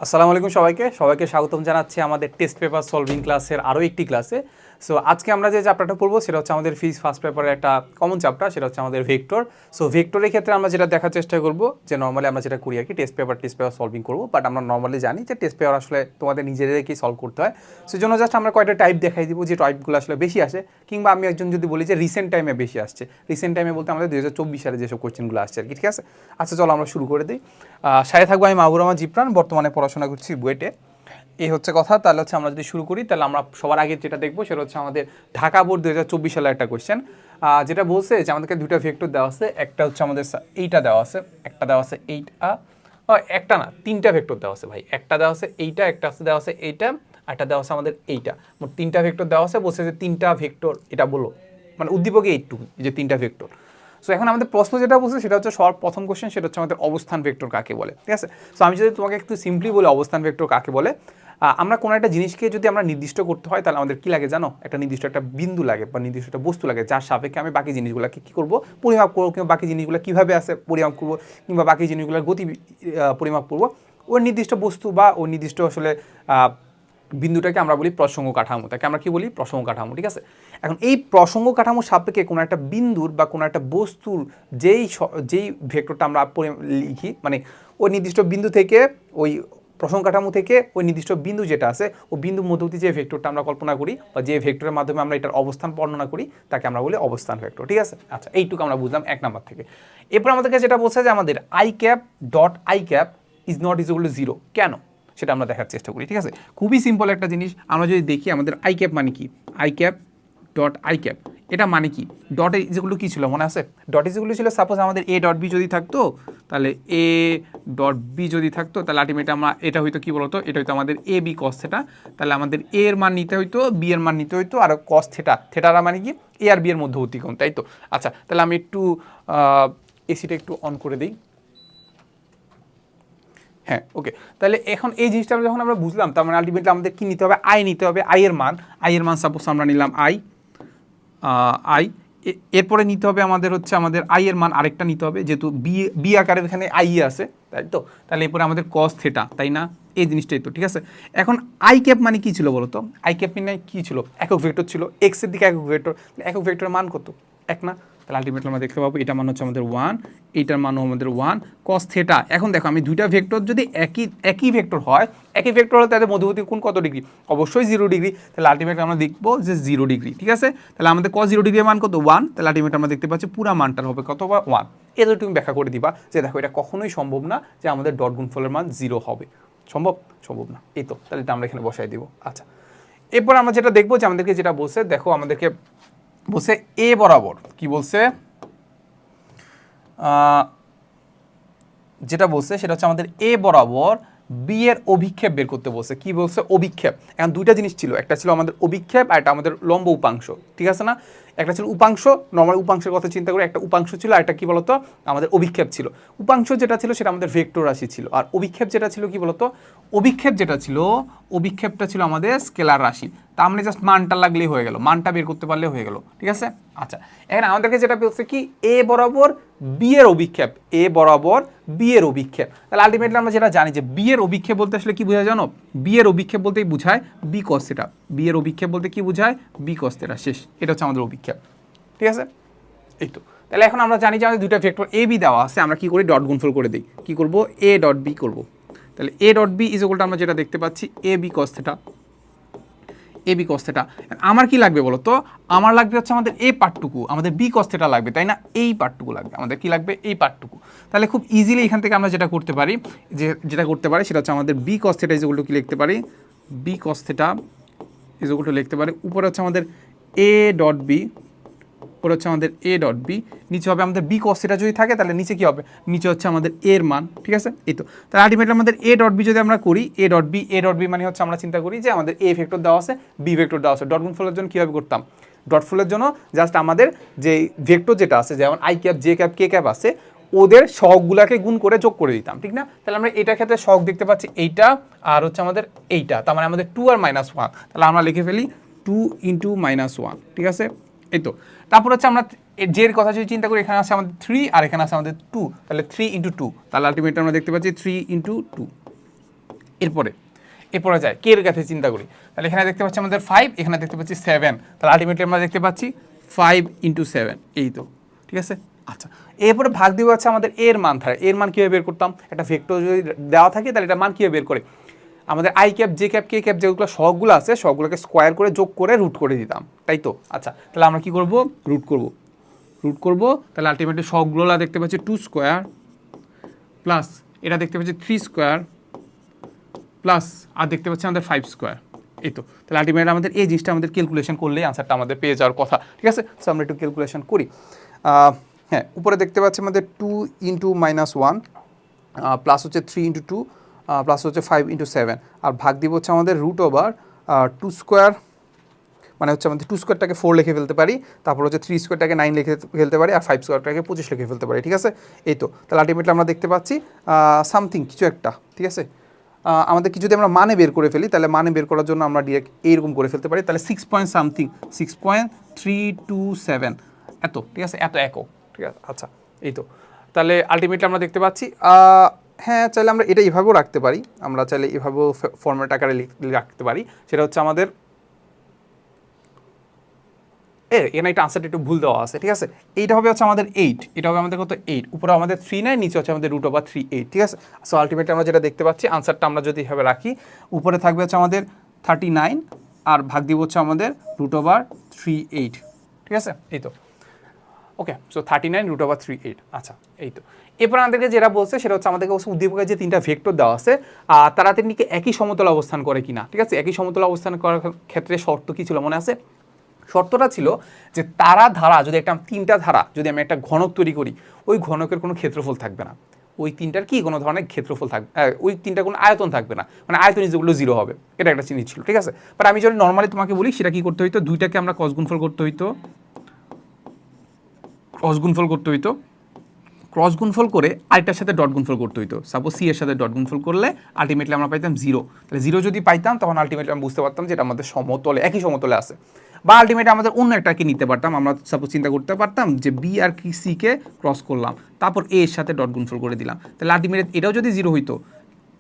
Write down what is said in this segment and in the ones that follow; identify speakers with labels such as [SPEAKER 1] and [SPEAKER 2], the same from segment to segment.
[SPEAKER 1] আসসালামু আলাইকুম সবাইকে স্বাগতম জানাচ্ছি আমাদের টেস্ট পেপার সলভিং ক্লাসের আরও একটি ক্লাসে। সো আজকে আমরা যে চ্যাপ্টারটা পড়বো সেটা হচ্ছে আমাদের ফিজিক্স ফার্স্ট পেপারের একটা কমন চ্যাপ্টার, সেটা হচ্ছে আমাদের ভেক্টর। সো ভেক্টরের ক্ষেত্রে আমরা যেটা দেখার চেষ্টা করবো যে নর্মালি আমরা যেটা করি আর কি টেস্ট পেপার সলভিং করবো, বাট আমরা নর্মালি জানি যে টেস্ট পেপার আসলে তোমাদের নিজেদেরকেই সলভ করতে হয়। সেই জন্য জাস্ট আমরা কয়েকটা টাইপ দেখাই দিব যে টাইপগুলো আসলে বেশি আসে, কিংবা আমি একজন যদি বলি যে রিসেন্ট টাইমে বেশি আসছে। রিসেন্ট টাইমে বলতে আমাদের 2024 সালে যেসব কোয়েশ্চেনগুলো আসছে আর কি, ঠিক আছে। আচ্ছা চলো আমরা শুরু করে দিই। সাথে থাকবো আমি মাহবুর রহমান জিপ্রান, বর্তমানে পড়াশোনা করছি বুয়েটে। এই হচ্ছে কথা। তাহলে হচ্ছে আমরা যদি শুরু করি তাহলে আমরা সবার আগে যেটা দেখবো সেটা হচ্ছে আমাদের ঢাকা বোর্ড 2024 সালের একটা কোয়েশ্চেন, যেটা বলছে যে আমাদেরকে দুইটা ভেক্টর দেওয়া আছে। একটা হচ্ছে আমাদের এইটা দেওয়া আছে, একটা দেওয়া আছে এইটা, একটা না তিনটা ভেক্টর দেওয়া আছে ভাই। একটা দেওয়া আছে এইটা, একটা দেওয়া আছে এইটা, একটা দেওয়া আছে আমাদের এইটা। মোট তিনটা ভেক্টর দেওয়া আছে। বলছে যে তিনটা ভেক্টর এটা বলো, মানে উদ্দীপকে এইটুকু যে তিনটা ভেক্টর। সো এখন আমাদের প্রশ্ন যেটা বলছে সেটা হচ্ছে সবার প্রথম কোশ্চেন, সেটা হচ্ছে আমাদের অবস্থান ভেক্টর কাকে বলে, ঠিক আছে। সো আমি যদি তোমাকে একটু সিম্পলি বলি অবস্থান ভেক্টর কাকে বলে, আমরা কোনো একটা জিনিসকে যদি আমরা নির্দিষ্ট করতে হয় তাহলে আমাদের কী লাগে জানো? একটা নির্দিষ্ট একটা বিন্দু লাগে বা নির্দিষ্ট একটা বস্তু লাগে, যার সাপেক্ষে আমি বাকি জিনিসগুলোকে কী করবো, পরিমাপ করবো, কিংবা বাকি জিনিসগুলো কীভাবে আছে পরিমাপ করবো, কিংবা বাকি জিনিসগুলোর গতি পরিমাপ করবো। ওই নির্দিষ্ট বস্তু বা ওই নির্দিষ্ট আসলে বিন্দুটাকে আমরা বলি প্রসঙ্গ কাঠামো। তাকে আমরা কি বলি? প্রসঙ্গ কাঠামো, ঠিক আছে। এখন এই প্রসঙ্গ কাঠামোর সাপেক্ষে কোনো একটা বিন্দুর বা কোনো একটা বস্তুর যেই ভেক্টরটা আমরা লিখি, মানে ওই নির্দিষ্ট বিন্দু থেকে ওই প্রসঙ্গ কাঠামো থেকে ওই নির্দিষ্ট বিন্দু যেটা আছে ওই বিন্দুর মধ্যবর্তী যে ভেক্টরটা আমরা কল্পনা করি বা যে ভেক্টরের মাধ্যমে আমরা এটার অবস্থান বর্ণনা করি তাকে আমরা বলি অবস্থান ভেক্টর, ঠিক আছে। আচ্ছা এইটুকু আমরা বুঝলাম 1 নাম্বার থেকে। এরপর আমাদেরকে যেটা বলছে যে আমাদের i cap dot I cap is not equal to 0, কেন সেটা আমরা দেখার চেষ্টা করি, ঠিক আছে। খুবই সিম্পল একটা জিনিস। আমরা যদি দেখি আমাদের আই ক্যাপ মানে কি, I cap dot I cap এটা মানে কি, ডট যেগুলো কী ছিল মনে আছে? ডট যেগুলো ছিল সাপোজ আমাদের এ ডট বি যদি থাকতো, তাহলে এ ডট বি যদি থাকতো তাহলে আলটিমেটলি আমরা এটা হয়তো কী বলতো, এটা হয়তো আমাদের এ বি কস থেটা। তাহলে আমাদের এ এর মান নিতে হইতো, বি এর মান নিতে হইতো, আর কস থেটা, থেটারা মানে কি এ আর বি এর মধ্যবর্তী কোণ, তাই তো। আচ্ছা তাহলে আমি একটু এসিটা একটু অন করে দিই। হ্যাঁ ওকে। তাহলে এখন এই জিনিসটা যখন আমরা বুঝলাম, তার মানে আলটিমেটলি আমাদের কী নিতে হবে, আই নিতে হবে। আই এর মান সাপোজ আমরা নিলাম আই, এরপরে নিতে হবে আমাদের হচ্ছে আমাদের আই এর মান আরেকটা নিতে হবে, যেহেতু বি আকারে এখানে আই আছে, তাই তো। তাহলে এরপরে আমাদের কস থেটা, তাই না, এই জিনিসটাই তো, ঠিক আছে। এখন আই ক্যাপ মানে কী ছিল বলো তো? আই ক্যাপ মানে কী ছিল? একক ভেক্টর ছিল, এক্সের দিকে একক ভেক্টর। একক ভেক্টরের মান কত? 1 না। তাহলে আলটিমেটলি আমরা দেখতে পাবো এটা মান হচ্ছে আমাদের 1, এইটার মানও আমাদের 1 কস থেটা। এখন দেখো আমি দুইটা ভেক্টর যদি একই ভেক্টর হয়, একই ভেক্টর হলে তাদের মধ্যবর্তী কোণ কত ডিগ্রি? অবশ্যই 0 ডিগ্রি। তাহলে আলটিমেটলি আমরা দেখবো যে 0 ডিগ্রি, ঠিক আছে। তাহলে আমাদের কস 0 ডিগ্রির মান কত? 1। তাহলে আলটিমেটলি আমরা দেখতে পাচ্ছি পুরা মানটার হবে কত? বা 1। এদের তুমি ব্যাখ্যা করে দিবা যে দেখো এটা কখনোই সম্ভব না যে আমাদের ডট গুণফলের মান 0 হবে। সম্ভব না, এই তো। তাহলে এটা আমরা এখানে বসাই দিব। আচ্ছা এরপর আমরা যেটা দেখবো যে আমাদেরকে যেটা বলছে, দেখো আমাদেরকে বলছে এ বরাবর কি বলছে, যেটা বলছে সেটা হচ্ছে আমাদের এ বরাবর বি এর অভিক্ষেপ বের করতে বলছে। কি বলছে? অভিক্ষেপ। এখন দুইটা জিনিস ছিল, একটা ছিল আমাদের অভিক্ষেপ আর একটা আমাদের লম্ব উপাংশ, ঠিক আছে না। একটা ছিল উপাংশ, নর্মাল উপাংশের কথা চিন্তা করে একটা উপাংশ ছিল, আর একটা কি বলতো আমাদের অভিক্ষেপ ছিল। উপাংশ যেটা ছিল সেটা আমাদের ভেক্টর রাশি ছিল, আর অভিক্ষেপ যেটা ছিল কি বলতো, অভিক্ষেপটা ছিল আমাদের স্কেলার রাশি। তা আমরা জাস্ট মানটা লাগলেই হয়ে গেল, মানটা বের করতে পারলে হয়ে গেল, ঠিক আছে। আচ্ছা এখানে আমাদেরকে যেটা বলছে কি এ বরাবর বি এর অভিক্ষেপ, এ বরাবর বি এর অভিক্ষেপ। তাহলে আলটিমেটলি আমরা যেটা জানি যে বি এর অভিক্ষেপ বলতে আসলে কি বোঝায় জানো? বি এর অভিক্ষেপ বলতেই বোঝায় বি কস থেটা। বি এর অভিক্ষেপ বলতে কি বোঝায়? বি কস থেটা, শেষ। এটা হচ্ছে আমাদের অভিক্ষেপ, ঠিক আছে। এই তো। তাহলে এখন আমরা জানি যে আমাদের দুইটা ভেক্টর এ বি দেওয়া আছে, আমরা কি করি? ডট গুণফল করে দিই। কি করব? এ ডট বি করব। তাহলে A dot B is equal to আমরা যেটা দেখতে পাচ্ছি A B cos theta, A B cos theta. আমার কি লাগবে বলো তো? আমার লাগবে হচ্ছে আমাদের এ পার্টটুকু, আমাদের বি কস থেটা লাগবে, তাই না। এই পার্টটুকু লাগবে আমাদের, কি লাগবে? এই পার্টটুকু। তাহলে খুব ইজিলি এখান থেকে আমরা যেটা করতে পারি সেটা হচ্ছে আমাদের B cos theta is equal to কি লিখতে পারি? B cos theta is equal to লিখতে পারি, উপরে হচ্ছে আমাদের এ ডট বি, উপরে হচ্ছে আমাদের এ ডট বি, নিচে হবে আমাদের বি কস থেটা যদি থাকে তাহলে নিচে কি হবে? নিচে হচ্ছে আমাদের এর মান, ঠিক আছে। এই তো। তাহলে আলটিমেটলি আমাদের এ ডট বি যদি আমরা করি, এ ডট বি মানে হচ্ছে আমরা চিন্তা করি যে আমাদের এ ভেক্টর দেওয়া আছে, বি ভেক্টর দেওয়া আছে। ডট গুণফলের জন্য কীভাবে করতাম? ডট ফুলের জন্য জাস্ট আমাদের যে ভেক্টর যেটা আছে, যেমন I cap, j cap, k cap আছে, ওদের সহগগুলাকে গুণ করে যোগ করে দিতাম, ঠিক না। তাহলে আমরা এটার ক্ষেত্রে সহগ দেখতে পাচ্ছি এইটা আর হচ্ছে আমাদের এইটা, তার মানে আমাদের 2 আর -1। তাহলে আমরা লিখে ফেলি 2 × -1, ঠিক আছে। এই তো। তারপর হচ্ছে আমরা জের কথা যদি চিন্তা করি, এখানে আছে আমাদের 3 আর এখানে আছে আমাদের 2, তাহলে 3 × 2, তাহলে আলটিমেটলি আমরা দেখতে পাচ্ছি 3 × 2। এরপরে যায় কে এর কাছে চিন্তা করি, তাহলে এখানে দেখতে পাচ্ছি আমাদের 5, এখানে দেখতে পাচ্ছি 7, তাহলে আলটিমেটলি আমরা দেখতে পাচ্ছি 5 × 7, এই তো, ঠিক আছে। আচ্ছা, এরপরে ভাগ দিব হচ্ছে আমাদের এর মান ধারা, এর মান কীভাবে বের করতাম, একটা ভেক্টর যদি দেওয়া থাকে তাহলে এটা মান কীভাবে বের করে, আমাদের i cap j cap k cap যেগুলো সবগুলো আছে সবগুলোকে স্কোয়ার করে যোগ করে রুট করে দিতাম, তাই তো। আচ্ছা, তাহলে আমরা কি করব, রুট করব, তাহলে আলটিমেটলি সবগুলো দেখতে পাচ্ছি 2 স্কোয়ার প্লাস এটা দেখতে পাচ্ছি 3 স্কোয়ার প্লাস আর দেখতে পাচ্ছি আমাদের 5 স্কোয়ার, এই তো। তাহলে আলটিমেটলি আমাদের এই জিনিসটা আমাদের ক্যালকুলেশন করলেই আনসারটা আমাদের পেয়ে যাওয়ার কথা, ঠিক আছে। সো আমরা একটু ক্যালকুলেশন করি। হ্যাঁ, উপরে দেখতে পাচ্ছি আমাদের 2 × -1 প্লাস হচ্ছে 3 × 2 প্লাস হচ্ছে 5 × 7, আর ভাগ দিব হচ্ছে আমাদের √2 স্কোয়ার, মানে হচ্ছে আমাদের 2 স্কোয়ারটাকে 4 লিখে ফেলতে পারি, তারপর হচ্ছে 3 স্কোয়ারটাকে 9 লিখে ফেলতে পারি, আর 5 স্কোয়ারটাকে 25 লিখে ফেলতে পারি, ঠিক আছে। এই তো, তাহলে আলটিমেটলি আমরা দেখতে পাচ্ছি সামথিং কিছু একটা, ঠিক আছে। আমাদের কি যদি আমরা মানে বের করে ফেলি, তাহলে মানে বের করার জন্য আমরা ডিরেক্ট এইরকম করে ফেলতে পারি, তাহলে 6.327 এত, ঠিক আছে, এত একক, ঠিক আছে। আচ্ছা, এই তো, তাহলে আলটিমেটলি আমরা দেখতে পাচ্ছি হ্যাঁ, চাইলে আমরা এটা এভাবেও রাখতে পারি, আমরা চাইলে এভাবেও ফর্মেট আকারে রাখতে পারি, সেটা হচ্ছে আমাদের এখানে একটা আনসারটা একটু ভুল দেওয়া আছে, ঠিক আছে। এইটা হবে হচ্ছে আমাদের 8, এটা হবে আমাদের কত 8, উপরে আমাদের 3 নাই, নিচে হচ্ছে আমাদের √3/8, ঠিক আছে। সো আলটিমেটলি আমরা যেটা দেখতে পাচ্ছি আনসারটা আমরা যদি এভাবে রাখি, উপরে থাকবে হচ্ছে আমাদের 39 আর ভাগ দিব হচ্ছে আমাদের √3/8, ঠিক আছে, এই তো। ওকে, সো 39 √3/8। আচ্ছা, এই তো। এরপর আমাদেরকে যেটা বলছে সেটা হচ্ছে আমাদেরকে উদ্দীপকের যে 3টা ভেক্টর দেওয়া আছে তারা তিনটিকে একই সমতলে অবস্থান করে কিনা, ঠিক আছে। একই সমতলে অবস্থান করার ক্ষেত্রে শর্ত কি ছিল মনে আছে? শর্তটা ছিল যে তারা ধারা যদি একটা 3টা ধারা যদি আমি একটা ঘনক তৈরি করি, ওই ঘনকের কোনো ক্ষেত্রফল থাকবে না, ওই 3টার কি কোনো ধরনের ক্ষেত্রফল থাকবে, ওই 3টার কোনো আয়তন থাকবে না, মানে আয়তন যেগুলো 0 হবে, এটা একটা জিনিস ছিল, ঠিক আছে। বাট আমি যদি নর্মালি তোমাকে বলি সেটা কি করতে হইতো, দুইটাকে আমরা ক্রস গুণফল করতে হইতো, ক্রস গুণফল করে আরেকটার সাথে ডট গুণফল করতে হইতো। সাপোজ সি এর সাথে ডট গুণফল করলে আলটিমেটলি আমরা পাইতাম 0, তাহলে 0 যদি পাইতাম তখন আলটিমেটলি আমরা বুঝতে পারতাম যে এটা আমাদের সমতলে, একই সমতলে আছে। বা আলটিমেটলি আমাদের অন্য একটাকে নিতে পারতাম, আমরা সাপোজ চিন্তা করতে পারতাম যে বি আর কি সিকে ক্রস করলাম, তারপর এ এর সাথে ডট গুণফল করে দিলাম, তাহলে আলটিমেটলি এটাও যদি 0 হইতো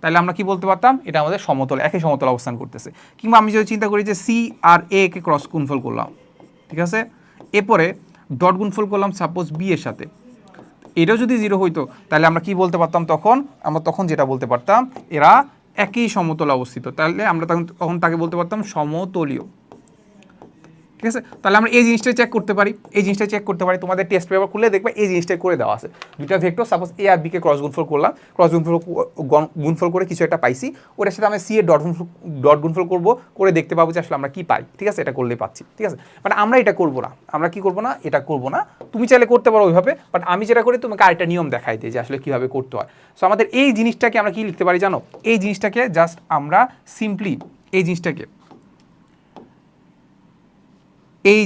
[SPEAKER 1] তাহলে আমরা কি বলতে পারতাম, এটা আমাদের সমতলে, একই সমতলে অবস্থান করতেছে। কিংবা আমি যদি চিন্তা করি যে সি আর এ কে ক্রস গুণফল করলাম, ঠিক আছে, এরপরে ডট গুণফল করলাম সাপোজ বি এর সাথে, এটাও যদি 0 হইতো তাহলে আমরা কি বলতে পারতাম, আমরা তখন যেটা বলতে পারতাম এরা একই সমতলে অবস্থিত, তাহলে আমরা তখন তাকে বলতে পারতাম সমতলীয়, ঠিক আছে। তাহলে আমরা এই জিনিসটা চেক করতে পারি, তোমাদের টেস্ট পেপার খুলে দেখবে এই জিনিসটা করে দেওয়া আছে। দুইটা ভেক্টর সাপোজ এ আর বি কে ক্রস গুণফল করলাম, গুণফল করে কিছু একটা পাইছি, ওটার সাথে আমরা সি এর ডট গুণফল করে দেখতে পাবো যে আসলে আমরা কি পাই, ঠিক আছে, এটা করলে পাচ্ছি, ঠিক আছে। বাট আমরা এটা করবো না, এটা করবো না, তুমি চাইলে করতে পারো ওইভাবে, বাট আমি যেটা করি তোমাকে আরেকটা নিয়ম দেখাই দিই যে আসলে কীভাবে করতে হয়। সো আমাদের এই জিনিসটাকে আমরা কি লিখতে পারি জানো, এই জিনিসটাকে জাস্ট আমরা সিম্পলি এই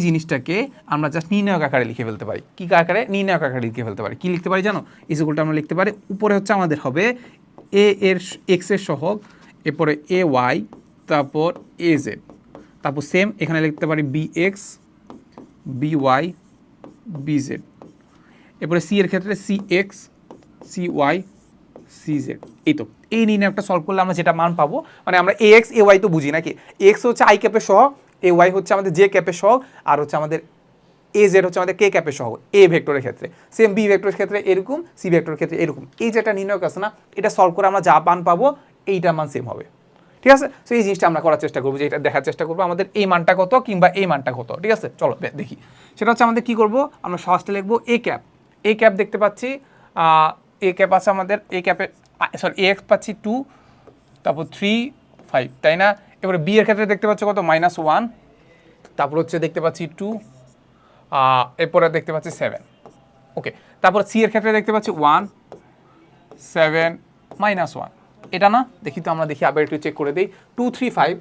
[SPEAKER 1] জিনিসটাকে আমরা জাস্ট নির্ণায়ক আকারে লিখে ফেলতে পারি। কি আকারে? নির্ণায়ক আকারে লিখে ফেলতে পারি। কি লিখতে পারি জানো? ইকুয়ালটা আমরা লিখতে পারি, উপরে হচ্ছে আমাদের হবে এ এর এক্স এর সহগ, এরপরে এ ওয়াই, তারপর এ জেড, তারপর সেম এখানে লিখতে পারি B X, B Y, B Z, এরপরে সি এর ক্ষেত্রে C X, C Y, C Z. এই তো, এই নির্ণায়কটা সলভ করলে আমরা যেটা মান পাবো, মানে আমরা এ এক্স এ ওয়াই তো বুঝি নাকি, এক্স হচ্ছে আই ক্যাপের সহগ, এ ওয়াই হচ্ছে আমাদের জে ক্যাপের সহগ, আর হচ্ছে আমাদের এ জেড হচ্ছে আমাদের কে ক্যাপের সহগ এ ভেক্টরের ক্ষেত্রে, সেম বি ভেক্টরের ক্ষেত্রে এরকম, সি ভেক্টরের ক্ষেত্রে এরকম। এই যেটা নির্ণায়ক আছে না, এটা সলভ করে আমরা যা মান পাবো এইটার মান সেম হবে, ঠিক আছে। সো এই জিনিসটা আমরা করার চেষ্টা করবো, যে এটা দেখার চেষ্টা করবো আমাদের এই মানটা কত কিংবা এই মানটা কত, ঠিক আছে। চলো দেখি, সেটা হচ্ছে আমাদের কি করবো, আমরা সহজটা লিখবো এ ক্যাপ দেখতে পাচ্ছি, এ ক্যাপ আছে আমাদের, এ ক্যাপে সরি এ এক্স পাচ্ছি 2, তারপর 3, 5, তাই না। এবারে বি এর ক্ষেত্রে দেখতে পাচ্ছ কত -1, তারপর হচ্ছে দেখতে পাচ্ছি 2, এরপরে দেখতে পাচ্ছি 7, ওকে। তারপর সি এর ক্ষেত্রে দেখতে পাচ্ছি 1, 7, -1, এটা না, দেখি তো আমরা দেখি আবার একটু চেক করে দিই, 2, 3, 5,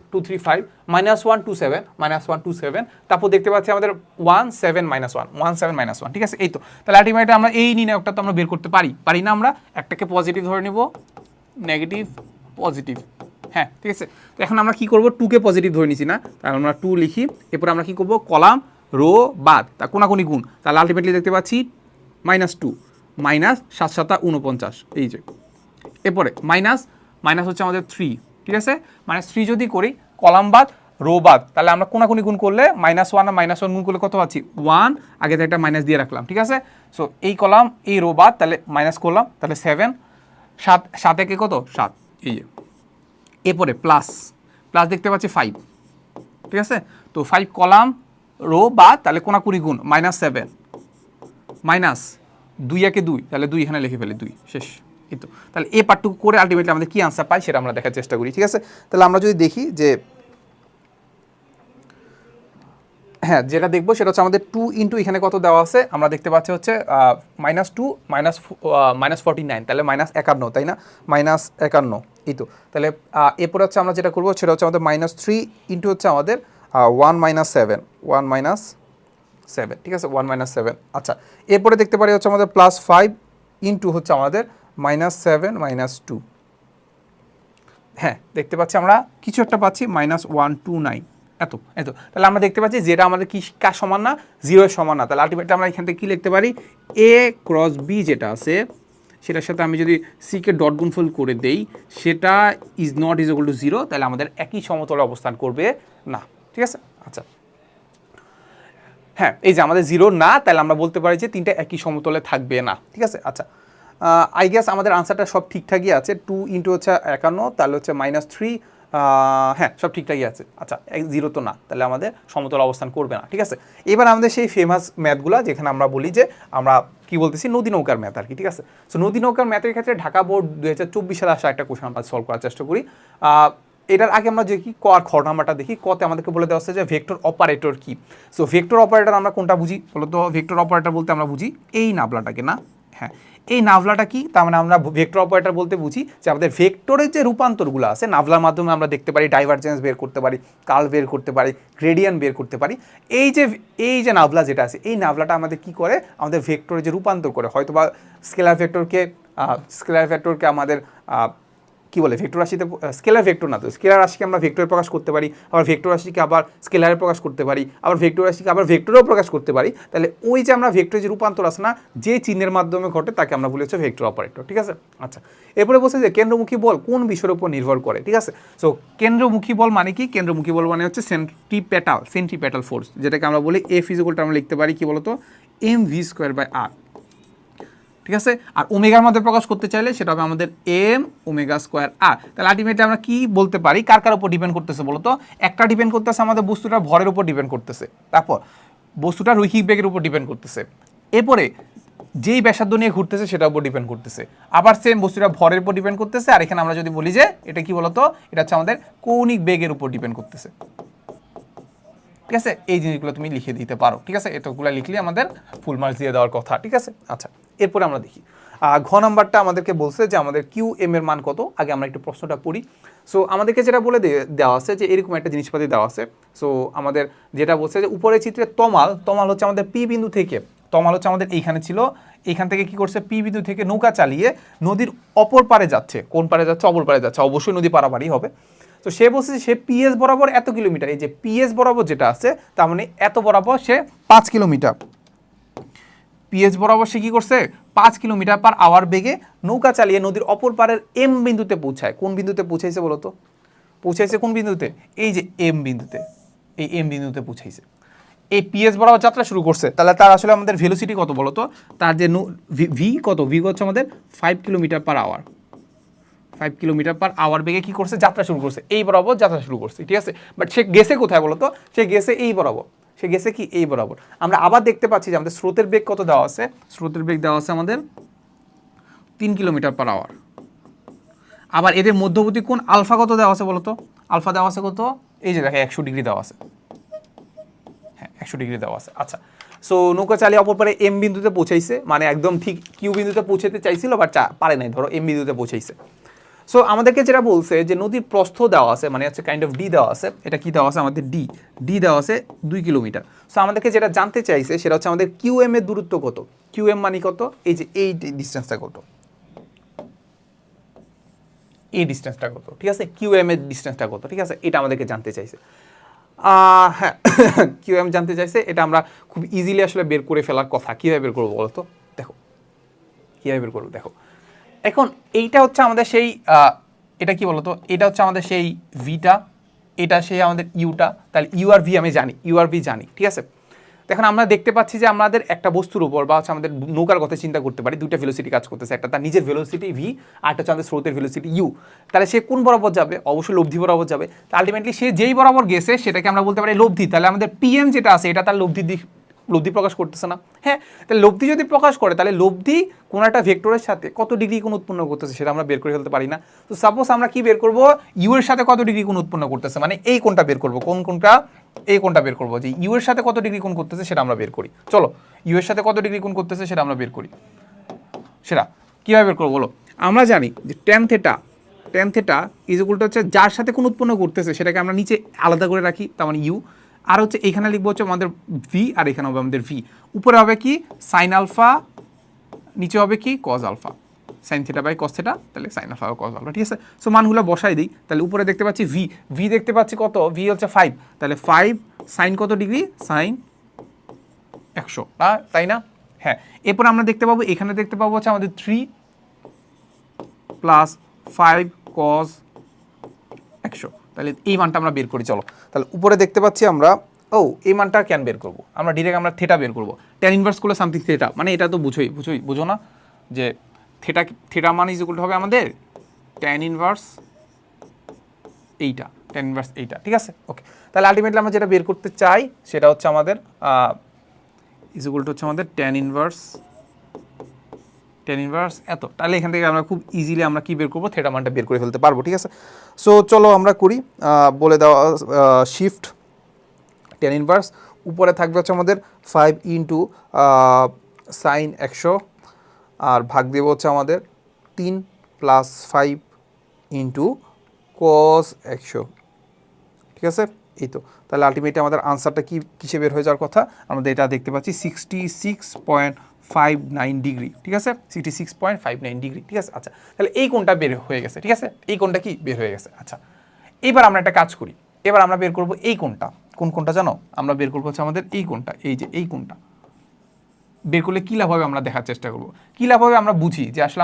[SPEAKER 1] -1, 2, 7, -1, 2, 7, তারপর দেখতে পাচ্ছি আমাদের 1, 7, -1, 1, 7, -1, ঠিক আছে। এই তো, তাহলে আলটিমেটলি আমরা এই নির্ণায়কটা তো আমরা বের করতে পারি না, আমরা একটাকে পজিটিভ ধরে নিব, নেগেটিভ পজিটিভ, হ্যাঁ, ঠিক আছে। তো এখন আমরা কি করব, 2কে পজিটিভ ধরে নিছি না, তাহলে আমরা 2 লিখি, এরপর আমরা কি করব, কলাম রো বাদ তা কোনাকুনি গুণ, তাহলে আলটিমেটলি দেখতে পাচ্ছি -2, -7 × 7 = 49, এই যে। এরপরে মাইনাস হচ্ছে আমাদের 3, ঠিক আছে, -3 যদি করি কলাম বাদ রো বাদ, তাহলে আমরা কোনাকুনি গুণ করলে -1 আর -1 গুণ করলে কত পাচ্ছি 1, আগে থেকে একটা মাইনাস দিয়ে রাখলাম, ঠিক আছে। সো এই কলাম এই রো বাদ, তাহলে মাইনাস করলাম, তাহলে 7, 7 একে কত 7, এই যে এরপরে প্লাস প্লাস দেখতে পাচ্ছি 5, ঠিক আছে। তো 5 কলাম রো বাদ, তাহলে কোনাকুনি গুণ -7 মাইনাস 2 একে 2, তাহলে 2 এখানে লিখে ফেলি 2, শেষ। এই তো, তাহলে এই পার্টটুকু করে আলটিমেটলি আমাদের কি আনসার পাই সেটা আমরা দেখার চেষ্টা করি, ঠিক আছে। তাহলে আমরা যদি দেখি যে হ্যাঁ যেটা দেখবো সেটা হচ্ছে আমাদের 2 ইন্টু এখানে কত দেওয়া আছে, আমরা দেখতে পাচ্ছি হচ্ছে -2 -49, তাহলে -51, তাই না, -51, এই তো। তাহলে এরপরে হচ্ছে আমরা যেটা করবো সেটা হচ্ছে আমাদের -3 ইন্টু হচ্ছে আমাদের 1 - 7, ঠিক আছে, 1 - 7। আচ্ছা, এরপরে দেখতে পারি হচ্ছে আমাদের +5 ইন্টু হচ্ছে আমাদের -7 - 2, হ্যাঁ দেখতে পাচ্ছি আমরা কিছু একটা পাচ্ছি -129, এত এত। তাহলে আমরা দেখতে পাচ্ছি যেটা আমাদের কি কার সমান না, 0 এর সমান না। তাহলে আলটিমেটলি আমরা এখান থেকে কী লিখতে পারি, A × B যেটা আছে সেটার সাথে আমি যদি সি কে ডট গুণফল করে দেই, সেটা is not is equal two 0, তাহলে আমাদের একই সমতলে অবস্থান করবে না, ঠিক আছে। আচ্ছা হ্যাঁ, এই যে আমাদের 0 না, তাহলে আমরা বলতে পারি যে তিনটা একই সমতলে থাকবে না, ঠিক আছে। আচ্ছা আই গেস আমাদের আনসারটা সব ঠিকঠাকই আছে। 2 ইন্টু হচ্ছে 51, তাহলে হচ্ছে -3, হ্যাঁ সব ঠিকঠাকই আছে। আচ্ছা 0 তো না, তাহলে আমাদের সমতল অবস্থান করবে না, ঠিক আছে। এবার আমাদের সেই ফেমাস ম্যাথগুলো যেখানে আমরা বলি যে আমরা কি বলতেছি নদী নৌকার ম্যাথ আর কি, ঠিক আছে। সো নদী নৌকার ম্যাথের ক্ষেত্রে ঢাকা বোর্ড 2024 সালে আসা একটা কোশ্চেন আমরা সলভ করার চেষ্টা করি। এটার আগে আমরা দেখি ক আর খ নাম্বারটা দেখি। কতে আমাদেরকে বলে দেওয়া হচ্ছে যে ভেক্টর অপারেটর কি। সো ভেক্টর অপারেটর আমরা কোনটা বুঝি বলতো, ভেক্টর অপারেটর বলতে আমরা বুঝি এই নাবলাটাকে, না হ্যাঁ এই নাভলাটা কি, তার মানে আমরা ভেক্টর অপারেটর বলতে বুঝি যে আমাদের ভেক্টরের যে রূপান্তরগুলো আছে নাভলার মাধ্যমে আমরা দেখতে পারি, ডাইভারজেন্স বের করতে পারি, কার্ল বের করতে পারি, গ্রেডিয়েন্ট বের করতে পারি। এই যে নাভলা যেটা আছে, এই নাভলাটা আমাদের কি করে, আমাদের ভেক্টরে যে রূপান্তর করে, হয়তো বা স্কেলার ভেক্টরকে আমাদের কি বলে ভেক্টর রাশিতে, স্কেলার ভেক্টর না তো, স্কেলার রাশিকে আমরা ভেক্টরে প্রকাশ করতে পারি, আবার ভেক্টর রাশিকে আবার স্কেলারে প্রকাশ করতে পারি, আবার ভেক্টর রাশিকে আবার ভেক্টরেও প্রকাশ করতে পারি। তাহলে ওই যে আমরা ভেক্টরের যে রূপান্তর আছে না, যে চিহ্নের মাধ্যমে ঘটে তাকে আমরা বলি হচ্ছে ভেক্টর অপারেটর, ঠিক আছে। আচ্ছা এরপরে বলছে যে কেন্দ্রমুখী বল কোন বিষয়ের উপর নির্ভর করে, ঠিক আছে। সো কেন্দ্রমুখী বল মানে কি, কেন্দ্রমুখী বল মানে হচ্ছে সেন্ট্রিপেটাল ফোর্স, যেটাকে আমরা বলি F = আমরা লিখতে পারি কি বলতো mv²/r, ঠিক আছে। আর ওমেগার মধ্যে প্রকাশ করতে চাইলে সেটা হবে আমাদের m⍵²r। তাহলে আলটিমেটলি আমরা কি বলতে পারি, কার কার উপর ডিপেন্ড করতেছে বলতো, একটা ডিপেন্ড করতেছে আমাদের বস্তুটার ভরের উপর ডিপেন্ড করতেছে, তারপর বস্তুটার রৈখিক বেগের উপর ডিপেন্ড করতেছে, এরপরে যেই ব্যাসার্ধ নিয়ে ঘুরতেছে সেটার উপর ডিপেন্ড করতেছে, আবার সেম বস্তুটা ভরের উপর ডিপেন্ড করতেছে, আর এখানে আমরা যদি বলি যে এটা কি বলতো, এটা হচ্ছে আমাদের কৌণিক বেগের উপর ডিপেন্ড করতেছে, ঠিক আছে। এই জিনিসগুলো তুমি লিখে দিতে পারো, ঠিক আছে। এতগুলো লিখলে আমাদের ফুল মার্কস দিয়ে দেওয়ার কথা, ঠিক আছে। আচ্ছা এরপরে আমরা দেখি ঘ নাম্বারটা আমাদেরকে বলছে যে আমাদের QM এর মান কত। আগে আমরা একটু প্রশ্নটা পড়ি। সো আমাদেরকে যেটা বলে দেওয়া আছে যে এরকম একটা জিনিসপাতি দেওয়া আছে। সো আমাদের যেটা বলছে যে উপরের চিত্রে তমাল হচ্ছে আমাদের পি বিন্দু থেকে, তমাল হচ্ছে আমাদের এইখানে ছিল, এইখান থেকে কি করছে পি বিন্দু থেকে নৌকা চালিয়ে নদীর অপর পারে যাচ্ছে, কোন পারে যাচ্ছে, অপর পারে যাচ্ছে, অবশ্যই নদী পারাপারই হবে। তো সে বলছে সে পিএস বরাবর এত কিলোমিটার, এই যে পিএস বরাবর যেটা আছে তার মানে এত বরাবর সে 5 কিলোমিটার, পিএস বরাবর সে কি করছে 5 কিলোমিটার/আওয়ার বেগে নৌকা চালিয়ে নদীর অপর পারের এম বিন্দুতে পৌঁছায়। কোন বিন্দুতে পৌঁছাইছে বলতো, পৌঁছাইছে কোন বিন্দুতে, এই যে এম বিন্দুতে, এই এম বিন্দুতে পৌঁছাইছে। এই পিএস বরাবর যাত্রা শুরু করছে, তাহলে তার আসলে আমাদের ভেলোসিটি কত বলতো, তার যে ভি কত, ভি হচ্ছে আমাদের 5 কিলোমিটার/আওয়ার, 5 কিলোমিটার/আওয়ার বেগে কি করছে যাত্রা শুরু করছে, এই বরাবর যাত্রা শুরু করছে, ঠিক আছে। বাট সে গেছে কোথায় বলতো, সে গেছে এই বরাবর, সে গেছে কি এই বরাবর। আমরা আবার দেখতে পাচ্ছি যে আমাদের স্রোতের বেগ কত দেওয়া আছে, স্রোতের বেগ দেওয়া আছে আমাদের 3 কিলোমিটার/আওয়ার। আবার এদের মধ্যবর্তী কোণ আলফা কত দেওয়া আছে বলতো, আলফা দেওয়া আছে কত, এই যে দেখে 100 ডিগ্রি দেওয়া আছে, হ্যাঁ 100 ডিগ্রি দেওয়া আছে। আচ্ছা সো নৌকা চালিয়ে অপর পারে এম বিন্দুতে পৌঁছাইছে, মানে একদম ঠিক কিউ বিন্দুতে পৌঁছাতে চাইছিল বাট পারে নাই, ধরো এম বিন্দুতে পৌঁছাইছে। সো আমাদেরকে যেটা বলছে যে নদীর প্রস্থ দেওয়া আছে, মানে হচ্ছে কাইন্ড অফ ডি দেওয়া আছে, এটা কি দেওয়া আছে আমাদের ডি দেওয়া আছে 2 কিলোমিটার। সো আমাদেরকে যেটা জানতে চাইছে সেটা হচ্ছে আমাদের কিউএম এর দূরত্ব কত, কিউএম মানে কত, এই যে এই ডিস্টেন্সটা কত, এই ডিস্টেন্সটা কত, ঠিক আছে, কিউএম এর ডিস্টেন্সটা কত, ঠিক আছে, এটা আমাদেরকে জানতে চাইছে। হ্যাঁ কিউএম জানতে চাইছে, এটা আমরা খুব ইজিলি আসলে বের করে ফেলার কথা। কীভাবে বের করবো বলো তো, দেখো কীভাবে বের করবো, দেখো এখন এইটা হচ্ছে আমাদের সেই এটা কি বলতো, এটা হচ্ছে আমাদের সেই ভিটা, এটা সেই আমাদের ইউটা, তাহলে ইউ আর ভি আমি জানি, ইউ আর ভি জানি, ঠিক আছে। এখন আমরা দেখতে পাচ্ছি যে আমাদের একটা বস্তুর উপর বা হচ্ছে আমাদের নৌকার কথা চিন্তা করতে পারি, দুইটা ভেলোসিটি কাজ করতেছে, একটা তার নিজের ভেলোসিটি ভি, আর একটা হচ্ছে আমাদের স্রোতের ভেলোসিটি ইউ। তাহলে সে কোন বরাবর যাবে? অবশ্যই লব্ধি বরাবর যাবে। তো আলটিমেটলি সে যেই বরাবর গেছে সেটাকে আমরা বলতে পারি লব্ধি। তাহলে আমাদের পিএম যেটা আছে এটা তার লব্ধির দিক, লব্ধি প্রকাশ করতেছে না? হ্যাঁ, তাহলে লব্ধি যদি প্রকাশ করে তাহলে লব্ধি কোনো একটা ভেক্টরের সাথে কত ডিগ্রি কোণ উৎপন্ন করতেছে সেটা আমরা বের করে ফেলতে পারি না? তো সাপোজ আমরা কি বের করব, ইউ এর সাথে কত ডিগ্রি কোণ উৎপন্ন করতেছে, মানে এই কোণটা বের করব, কোন কোণটা, এই কোণটা বের করব, যে ইউ এর সাথে কত ডিগ্রি কোণ করতেছে সেটা আমরা বের করি। চলো ইউ এর সাথে কত ডিগ্রি কোণ করতেছে সেটা আমরা বের করি। সেটা কীভাবে বের করবো বলো? আমরা জানি যে tan theta is equal two হচ্ছে যার সাথে কোণ উৎপন্ন করতেছে সেটাকে আমরা নিচে আলাদা করে রাখি, তার মানে ইউ। আর হচ্ছে এখানে লিখবো হচ্ছে আমাদের ভি, আর এখানে হবে আমাদের ভি। উপরে হবে কি সাইন আলফা, নিচে হবে কি cos alpha, sine theta by cos theta, তাহলে সাইন আলফা কজ আলফা, ঠিক আছে। সো মানগুলো বসাই দিই, তাহলে উপরে দেখতে পাচ্ছি ভি, ভি দেখতে পাচ্ছি কত, ভি হচ্ছে 5, তাহলে 5 সাইন কত ডিগ্রি, সাইন 100, তাই না? হ্যাঁ, এরপর আমরা দেখতে পাবো, এখানে দেখতে পাবো হচ্ছে আমাদের 3 প্লাস 5 কজ 100, তাহলে এই মানটা আমরা বের করি। চলো তাহলে উপরে দেখতে পাচ্ছি আমরা, এই মানটা কেন বের করবো আমরা, ডিরেক্ট আমরা থেটা বের করবো, ট্যান ইনভার্স করলে সামথিং থেটা, মানে এটা তো বুঝো না যে থেটা মান ইজ ইকুয়াল টু হবে আমাদের ট্যান ইনভার্স এইটা, ট্যান ইনভার্স এইটা, ঠিক আছে। ওকে, তাহলে আলটিমেটলি আমরা যেটা বের করতে চাই সেটা হচ্ছে আমাদের ইজ ইকুয়াল টু হচ্ছে আমাদের ট্যান ইনভার্স এত। তাহলে এখান থেকে আমরা খুব ইজিলি আমরা কি বের করবো, থেটা মানটা বের করে ফেলতে পারবো, ঠিক আছে। সো চলো আমরা করি, বলে দেওয়া শিফট ট্যান ইনভার্স, উপরে থাকবে হচ্ছে আমাদের 5 ইন্টু সাইন 100, আর ভাগ দেবো হচ্ছে আমাদের 3 প্লাস 5 ইন্টু কস 100, ঠিক আছে। এই তো, তাহলে আলটিমেটলি আমাদের আনসারটা কিসে বের হয়ে যাওয়ার কথা, আমাদের এটা দেখতে পাচ্ছি 66.59 ডিগ্রি, ঠিক আছে, 66.59 ডিগ্রি, ঠিক আছে। আচ্ছা, তাহলে এই কোণটা বের হয়ে গেছে, ঠিক আছে, এই কোণটা কি বের হয়ে গেছে। আচ্ছা, এবার আমরা একটা কাজ করি, এবার আমরা বের করব এই কোণটা, কোন কোণটা জানো, আমরা বের করবো হচ্ছে আমাদের এই কোণটা, এই যে এই কোণটা বের করলে কী লাভ হবে আমরা দেখার চেষ্টা করব। কী লাভ হবে আমরা বুঝি যে আসলে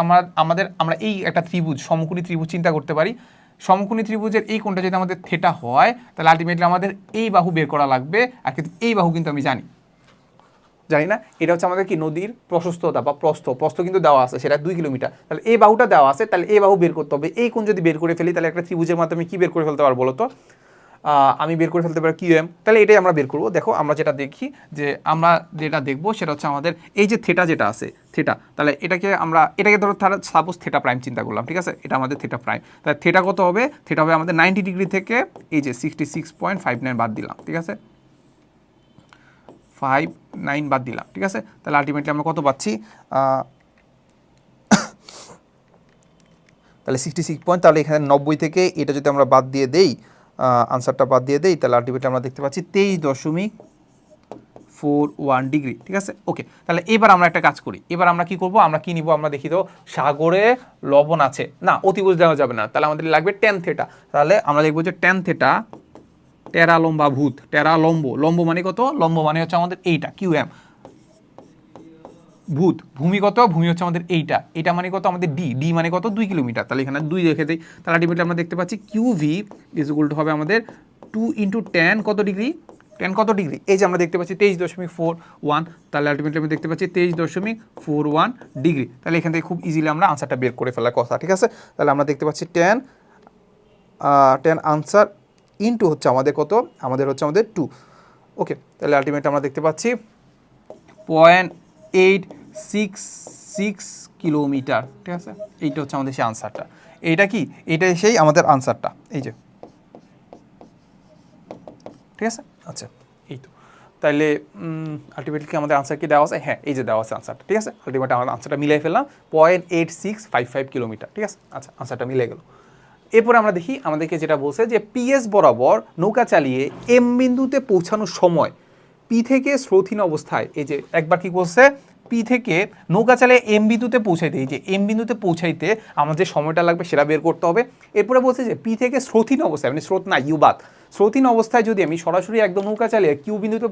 [SPEAKER 1] আমরা এই একটা ত্রিভুজ, সমকোণী ত্রিভুজ চিন্তা করতে পারি। সমকোণী ত্রিভুজের এই কোণটা যদি আমাদের থেটা হয় তাহলে আলটিমেটলি আমাদের এই বাহু বের করা লাগবে, আর কিন্তু এই বাহু কিন্তু আমি জানি না, এটা হচ্ছে আমাদের কি নদীর প্রশস্ততা বা প্রস্থ কিন্তু দেওয়া আছে, সেটা 2 কিলোমিটার, তাহলে এই বাহুটা দেওয়া আছে, তাহলে এই বাহু বের করতে হবে। এই কোণ যদি বের করে ফেলি তাহলে একটা ত্রিভুজের মাধ্যমে কি বের করে ফেলতে পারবো বলো তো, আমি বের করে ফেলতে পারি কিউএম, তাহলে এটাই আমরা বের করবো। দেখো আমরা যেটা দেখি, যে আমরা যেটা দেখবো সেটা হচ্ছে আমাদের এই যে থেটা যেটা আছে, থেটা, তাহলে এটাকে ধরো সাপোজ থেটা প্রাইম চিন্তা করলাম, ঠিক আছে, এটা আমাদের থেটা প্রাইম, তাহলে থেটা কত হবে, থেটা হবে আমাদের 90 ডিগ্রি থেকে এই যে 66.59 বাদ দিলাম, ঠিক আছে, 59 বাদ দিলাম, ঠিক আছে। তাহলে আলটিমেটলি আমরা কত পাচ্ছি, তাহলে 66 তাহলে এখানে 90 থেকে এটা যদি আমরা বাদ দিয়ে দেই, আনসারটা বাদ দিয়ে দেই, তাহলে আলটিমেটলি আমরা দেখতে পাচ্ছি 23.41 ডিগ্রি, ঠিক আছে। ওকে, তাহলে এবার আমরা একটা কাজ করি, এবার আমরা কি করব, আমরা কি নিব, আমরা দেখি তো সাগরে লবণ আছে না, অতিভুজ দেওয়া যাবে না, তাহলে আমাদের লাগবে ট্যান থেটা। তাহলে আমরা দেখবো যে ট্যান থেটা, টেরা লম্বা ভূত, টেরা লম্ব মানে কত, লম্ব মানে হচ্ছে আমাদের এইটা কিউএম, ভূত ভূমি কত, ভূমি হচ্ছে আমাদের এইটা মানে কত আমাদের ডি মানে কত 2 কিলোমিটার, তাহলে এখানে 2 রেখে দিই, তাহলে আলটিমেটলি আমরা দেখতে পাচ্ছি কিউভি ইজ ইকুয়াল টু হবে আমাদের 2 ইন্টু ট্যান কত ডিগ্রি, ট্যান কত ডিগ্রি, এই যে আমরা দেখতে পাচ্ছি 23.41, তাহলে আলটিমেটলি আমরা দেখতে পাচ্ছি 23.41 ডিগ্রি, তাহলে এখান থেকে খুব ইজিলি আমরা আনসারটা বের করে ফেলার কথা, ঠিক আছে। তাহলে আমরা দেখতে পাচ্ছি ট্যান আনসার ইন্টু হচ্ছে আমাদের কত, আমাদের হচ্ছে আমাদের 2, ওকে। তাহলে আলটিমেটলি আমরা দেখতে পাচ্ছি 0.866 কিলোমিটার, ঠিক আছে, এইটা হচ্ছে আমাদের সেই আনসারটা, এইটা কি, এইটাই সেই আমাদের আনসারটা, এই যে, ঠিক আছে। আচ্ছা, এই তো, তাহলে আলটিমেটলি কি আমাদের আনসার কি দেওয়া আছে, হ্যাঁ এই যে দেওয়া আছে আনসারটা, ঠিক আছে। আলটিমেটলি আমরা আনসারটা মিলাই ফেললাম 0.8655 কিলোমিটার, ঠিক আছে। আচ্ছা, আনসারটা মিলে গেল। এরপরে আমরা দেখি আমাদেরকে যেটা বলছে যে পিএস বরাবর নৌকা চালিয়ে এম বিন্দুতে পৌঁছানোর সময় পি থেকে স্রোতহীন অবস্থায়, এই যে একবার কি বলছে, পি থেকে নৌকা চালিয়ে এম বিন্দুতে পৌঁছাইতে, এই যে এম বিন্দুতে পৌঁছাইতে আমার যে সময়টা লাগবে সেটা বের করতে হবে। এরপরে বলছে যে পি থেকে স্রোতহীন অবস্থায়, মানে স্রোত না ইউবাদ, স্রোতহীন অবস্থায় যদি আমি সরাসরি একদম নৌকা চালিয়ে কিউ বিন্দুতে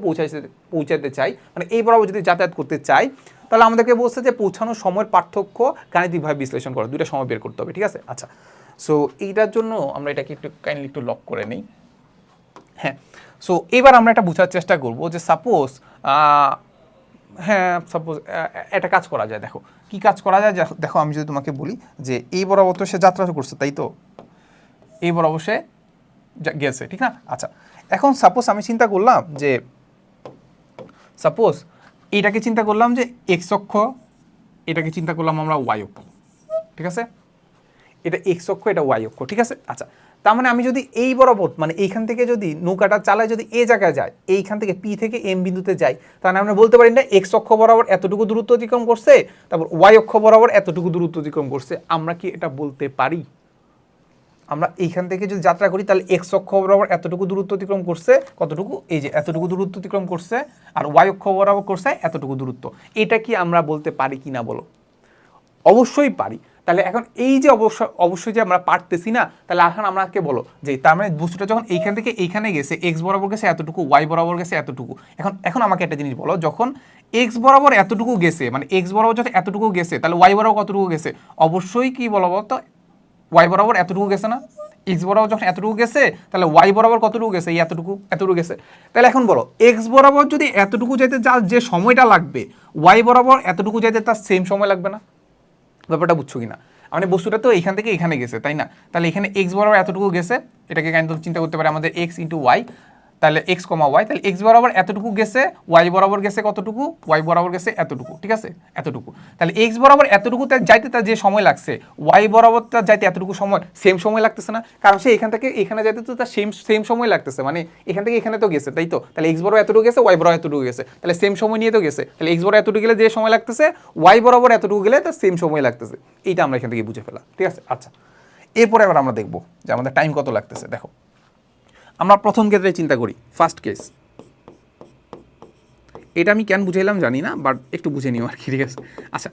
[SPEAKER 1] পৌঁছাতে চাই, মানে এই বরাবর যদি যাতায়াত করতে চাই, তাহলে আমাদেরকে বলছে যে পৌঁছানোর সময়ের পার্থক্য গাণিতিকভাবে বিশ্লেষণ করো, দুইটা সময় বের করতে হবে, ঠিক আছে। আচ্ছা, সো এইটার জন্য আমরা এটাকে একটু কাইন্ডলি একটু লক করে নিই। হ্যাঁ, সো এবার আমরা এটা বোঝার চেষ্টা করব যে সাপোজ হ্যাঁ সাপোজ একটা কাজ করা যায়। দেখো কি কাজ করা যায়, দেখো আমি যদি তোমাকে বলি যে এই বরাবর তো সে যাত্রা করছে, তাই তো এই বরাবর সে গেছে, ঠিক না? আচ্ছা, এখন সাপোজ আমি চিন্তা করলাম যে সাপোজ এটাকে চিন্তা করলাম যে এক্স অক্ষ, এটাকে চিন্তা করলাম আমরা ওয়াই অক্ষ, ঠিক আছে? এটা এক্স অক্ষ, এটা ওয়াই অক্ষ, ঠিক আছে? আচ্ছা, তার মানে আমি যদি এই বরাবর মানে এইখান থেকে যদি নৌকাটা চালায় যদি এ জায়গায় যায়, এইখান থেকে পি থেকে এম বিন্দুতে যাই, তাহলে আমরা বলতে পারি না এক্স অক্ষ বরাবর এতটুকু দূরত্ব অতিক্রম করছে, তারপর ওয়াই অক্ষ বরাবর এতটুকু দূরত্ব অতিক্রম করছে। আমরা কি এটা বলতে পারি? আমরা এইখান থেকে যদি যাত্রা করি তাহলে এক্স অক্ষ বরাবর এতটুকু দূরত্ব অতিক্রম করছে, কতটুকু? এই যে এতটুকু দূরত্ব অতিক্রম করছে, আর ওয়াই অক্ষ বরাবর করছে এতটুকু দূরত্ব। এটা কি আমরা বলতে পারি কি না বলো? অবশ্যই পারি। তাহলে এখন এই যে অবশ্যই যে আমরা পারতেছি না, তাহলে এখন আমাকে বলো যে তার মানে বস্তুটা যখন এইখান থেকে এইখানে গেছে, এক্স বরাবর গেছে এতটুকু, ওয়াই বরাবর গেছে এতটুকু। এখন আমাকে একটা জিনিস বলো, যখন এক্স বরাবর এতটুকু গেছে, মানে এক্স বরাবর যখন এতটুকু গেছে, তাহলে ওয়াই বরাবর কতটুকু গেছে? অবশ্যই কি বলবো তো, ওয়াই বরাবর এতটুকু গেছে না? এক্স বরাবর যখন এতটুকু গেছে, তাহলে ওয়াই বরাবর কতটুকু গেছে? এতটুকু গেছে। তাহলে এখন বলো এক্স বরাবর যদি এতটুকু যেতে যা যে সময়টা লাগবে, ওয়াই বরাবর এতটুকু যেতে তার সেম সময় লাগবে না? ব্যাপারটা বুঝছো কিনা? মানে বস্তুটা তো এখান থেকে এখানে গেছে, তাই না? তাহলে এখানে এক্স বরাবর এতটুকু গেছে, এটাকে কিন্তু চিন্তা করতে পারে আমাদের এক্স ইন্টু ওয়াই, তাহলে এক্স কমা ওয়াই, তাহলে এক্স বরাবর এতটুকু গেছে, ওয়াই বরাবর গেছে কতটুকু? ওয়াই বরাবর গেছে এতটুকু, ঠিক আছে? এতটুকু। তাহলে এক্স বরাবর এতটুকু যাইতে তার যে সময় লাগছে, ওয়াই বরাবর তার যাইতে এতটুকু সময় সেম সময় লাগতেছে না? কারণ সে এখান থেকে এখানে যাইতে তো তার সেম সময় লাগতেছে, মানে এখান থেকে এখানে তো গেছে, তাই তো? তাহলে এক্স বরাবর এতটুকু গেছে, ওয়াই বরাবর এতটুকু গেছে, তাহলে সেম সময় নিয়ে তো গেছে। তাহলে এক্স বরাবর এতটুকু গেলে যে সময় লাগতেছে, ওয়াই বরাবর এতটুকু গেলে তার সেম সময় লাগতেছে। এইটা আমরা এখান থেকে বুঝে ফেলা, ঠিক আছে? আচ্ছা, এরপরে আবার আমরা দেখবো যে আমাদের টাইম কত লাগতেছে। দেখো আমরা প্রথম ক্ষেত্রে চিন্তা করি, ফার্স্ট কেস। এটা আমি কেন বুঝাইলাম জানি না, বাট একটু বুঝে নিও আর কি, ঠিক আছে? আচ্ছা,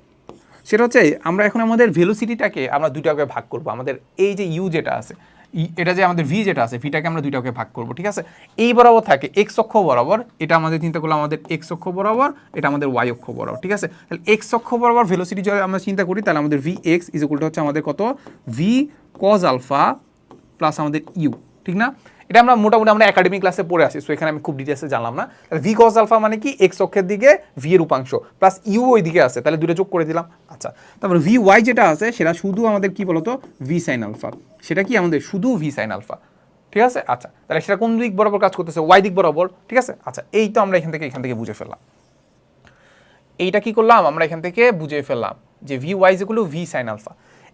[SPEAKER 1] সেটা হচ্ছে আমরা এখন আমাদের ভেলোসিটিটাকে আমরা দুইটা ভাগে ভাগ করবো। আমাদের এই যে ইউ যেটা আছে, এটা যে আমাদের ভি যেটা আছে, ভিটাকে আমরা দুইটা ভাগে ভাগ করবো, ঠিক আছে? এই বরাবর থাকে এক্স অক্ষ বরাবর, এটা আমাদের চিন্তা করলাম আমাদের এক্স অক্ষ বরাবর, এটা আমাদের ওয়াই অক্ষ বরাবর, ঠিক আছে? তাহলে এক্স অক্ষ বরাবর ভেলোসিটি যদি আমরা চিন্তা করি, তাহলে আমাদের V x is equal two হচ্ছে আমাদের কত? ভি কজ আলফা প্লাস আমাদের ইউ, ঠিক না? এটা আমরা মোটামুটি আমরা একাডেমিক ক্লাসে পড়ে আসি, সো এখানে আমি খুব ডিটেলসে জানলাম না। তাহলে ভি কজ আলফা মানে কি? এক্স অক্ষের দিকে ভি এর উপাংশ প্লাস ইউ ওই দিকে আছে, তাহলে দুটো যোগ করে দিলাম। আচ্ছা, তারপর ভি ওয়াই যেটা আছে সেটা শুধু আমাদের কি বলতো? V sine alpha. সেটা কি আমাদের শুধু ভি সাইন আলফা, ঠিক আছে? আচ্ছা, তাহলে সেটা কোন দিক বরাবর কাজ করতেছে? ওয়াই দিক বরাবর, ঠিক আছে? আচ্ছা, এই তো আমরা এখান থেকে বুঝে ফেললাম। এইটা কি করলাম? আমরা এখান থেকে বুঝে ফেললাম যে v Y is equal to v sine alpha.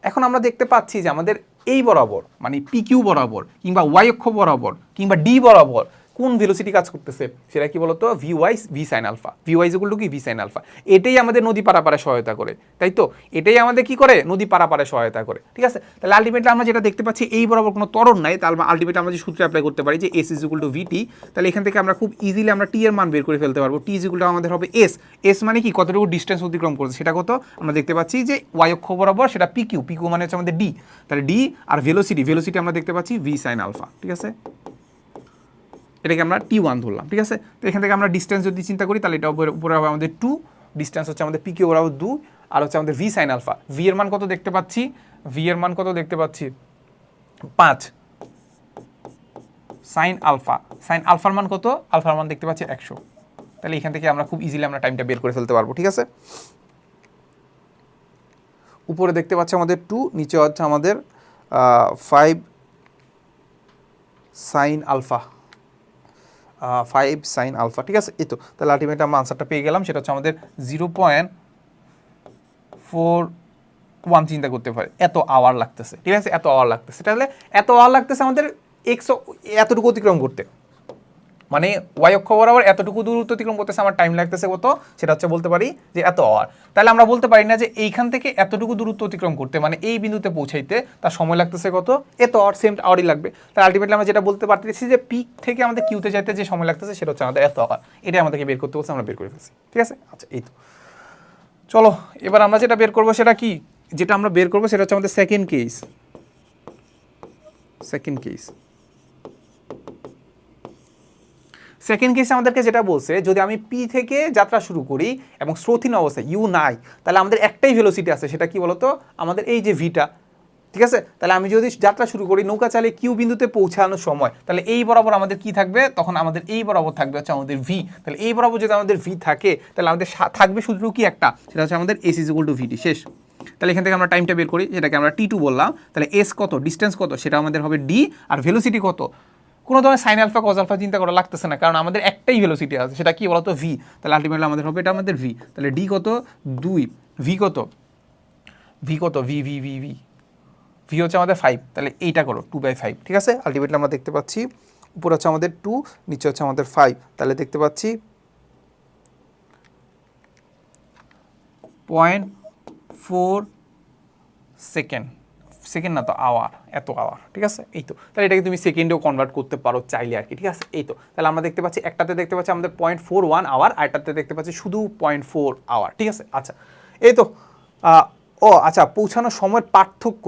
[SPEAKER 1] এখন আমরা দেখতে পাচ্ছি যে আমাদের এই বরাবর মানে পি কিউ বরাবর কিংবা ওয়াই অক্ষ বরাবর কিংবা ডি বরাবর কোন ভেলোসিটি কাজ করতেছে? সেটা কি বলতো? V Y V sine alpha. V Y is equal to কি? V sine alpha. এটাই আমাদের নদী পারাপারে সহায়তা করে, তাই তো? এটাই আমাদের কি করে? নদী পারাপারে সহায়তা করে, ঠিক আছে? তাহলে আলটিমেটলি আমরা যেটা দেখতে পাচ্ছি, এই বরাবর কোনো ত্বরণ নাই, তাহলে আলটিমেটলি আমরা যে সূত্র অ্যাপ্লাই করতে পারি যে এস ইজ ইকুয়াল টু ভিটি, তাহলে এখান থেকে আমরা খুব ইজিলি আমরা টি এর মান বের করে ফেলতে পারবো। টি ইজ ইকুয়াল টু আমাদের হবে এস। এস মানে কি? কতটুকু ডিস্টেন্স অতিক্রম করছে, সেটা কত? আমরা দেখতে পাচ্ছি যে ওয়াই অক্ষ বরাবর সেটা পি কিউ, পি কিউ মানে হচ্ছে আমাদের ডি, তাহলে ডি আর ভেলোসিটি আমরা দেখতে পাচ্ছি ভি সাইন আলফা, ঠিক আছে? এটাকে আমরা টি ওয়ান ধরলাম, ঠিক আছে? তো এখান থেকে আমরা ডিস্টেন্স যদি চিন্তা করি, তাহলে এটা উপরে হবে আমাদের 2, ডিস্টেন্স হচ্ছে আমাদের পি কিউ বরাবর 2, আর হচ্ছে আমাদের ভি সাইন আলফা। ভি এর মান কত দেখতে পাচ্ছি? ভি এর মান কত দেখতে পাচ্ছি? 5 সাইন আলফা। সাইন আলফার মান কত? আলফার মান দেখতে পাচ্ছি 100। তাহলে এখান থেকে আমরা খুব ইজিলি আমরা টাইমটা বের করে ফেলতে পারবো, ঠিক আছে? উপরে দেখতে পাচ্ছি আমাদের 2, নিচে হচ্ছে আমাদের 5 সাইন আলফা, 5 সাইন আলফা, ঠিক আছে? এই তো, তাহলে আলটিমেট আমরা আনসারটা পেয়ে গেলাম। সেটা হচ্ছে আমাদের 0.41 চিন্তা করতে পারে এত আওয়ার লাগতেছে, ঠিক আছে? এত আওয়ার লাগতেছে, তাহলে এত আওয়ার লাগতেছে আমাদের এক্স এতটুকু অতিক্রম করতে, মানে ওয়াই অক্ষ বরাবর এতটুকু দূরত্ব অতিক্রম করতেছে, আমার টাইম লাগতেছে কত? সেটা হচ্ছে বলতে পারি যে এত আওয়ার। তাহলে আমরা বলতে পারি না যে এইখান থেকে এতটুকু দূরত্ব অতিক্রম করতে, মানে এই বিন্দুতে পৌঁছাইতে তার সময় লাগতেছে কত? এত আওয়ার, সেম আওয়ারই লাগবে। তাহলে আলটিমেটলি আমরা যেটা বলতে পারতেছি যে পিক থেকে আমাদের কিউতে যাইতে যে সময় লাগতেছে সেটা হচ্ছে আমাদের এত আওয়ার। এটাই আমাদেরকে বের করতে বলছে, আমরা বের করে ফেলছি, ঠিক আছে? আচ্ছা, এই তো। চলো এবার আমরা যেটা বের করবো সেটা কি? যেটা আমরা বের করবো সেটা হচ্ছে আমাদের সেকেন্ড কেস। সেকেন্ড কেসে আমাদেরকে যেটা বলছে, যদি আমি পি থেকে যাত্রা শুরু করি এবং স্রোতহীন অবস্থায় ইউ নাই, তাহলে আমাদের একটাই ভেলোসিটি আছে, সেটা কি বলতো? আমাদের এই যে ভিটা, ঠিক আছে, তাহলে আমি যদি যাত্রা শুরু করি নৌকা চালে কিউ বিন্দুতে পৌঁছানোর সময়, তাহলে এই বরাবর আমাদের কি থাকবে, তখন আমাদের এই বরাবর থাকবে হচ্ছে আমাদের ভি। তাহলে এই বরাবর যদি আমাদের ভি থাকে তাহলে আমাদের থাকবে সূত্র কি একটা, সেটা হচ্ছে আমাদের এস ইজ ইকুয়াল টু ভিটি, শেষ। তাহলে এখান থেকে আমরা টাইমটা বের করি, যেটাকে আমরা টি টু বললাম। তাহলে এস কত, ডিস্টেন্স কত, সেটা আমাদের হবে ডি, আর ভেলোসিটি কত, কোনো ধরনের সাইন আলফা কজ আলফা চিন্তা করা লাগতেছে না, কারণ আমাদের একটাই ভেলোসিটি আছে, সেটা কি বলতো, ভি। তাহলে আলটিমেটলি আমাদের হবে এটা আমাদের ভি। তাহলে ডি কত 2, ভি কত, ভি কত, V V V V V হচ্ছে আমাদের 5, তাহলে এইটা করো 2/5, ঠিক আছে। আলটিমেটলি আমরা দেখতে পাচ্ছি উপরে হচ্ছে আমাদের 2, নিচে হচ্ছে আমাদের 5, তাহলে দেখতে পাচ্ছি 0.4 সেকেন্ড, সেকেন্ড না তো আওয়ার, এত আওয়ার, ঠিক আছে। এই তো, তাহলে এটাকে তুমি সেকেন্ডেও কনভার্ট করতে পারো চাইলে আর কি, ঠিক আছে। এই তো, তাহলে আমরা দেখতে পাচ্ছি একটাতে দেখতে পাচ্ছি আমাদের 0.41 আওয়ার, আর একটাতে দেখতে পাচ্ছি শুধু 0.4 আওয়ার, ঠিক আছে। আচ্ছা, এই তো ও আচ্ছা, পৌঁছানোর সময়ের পার্থক্য,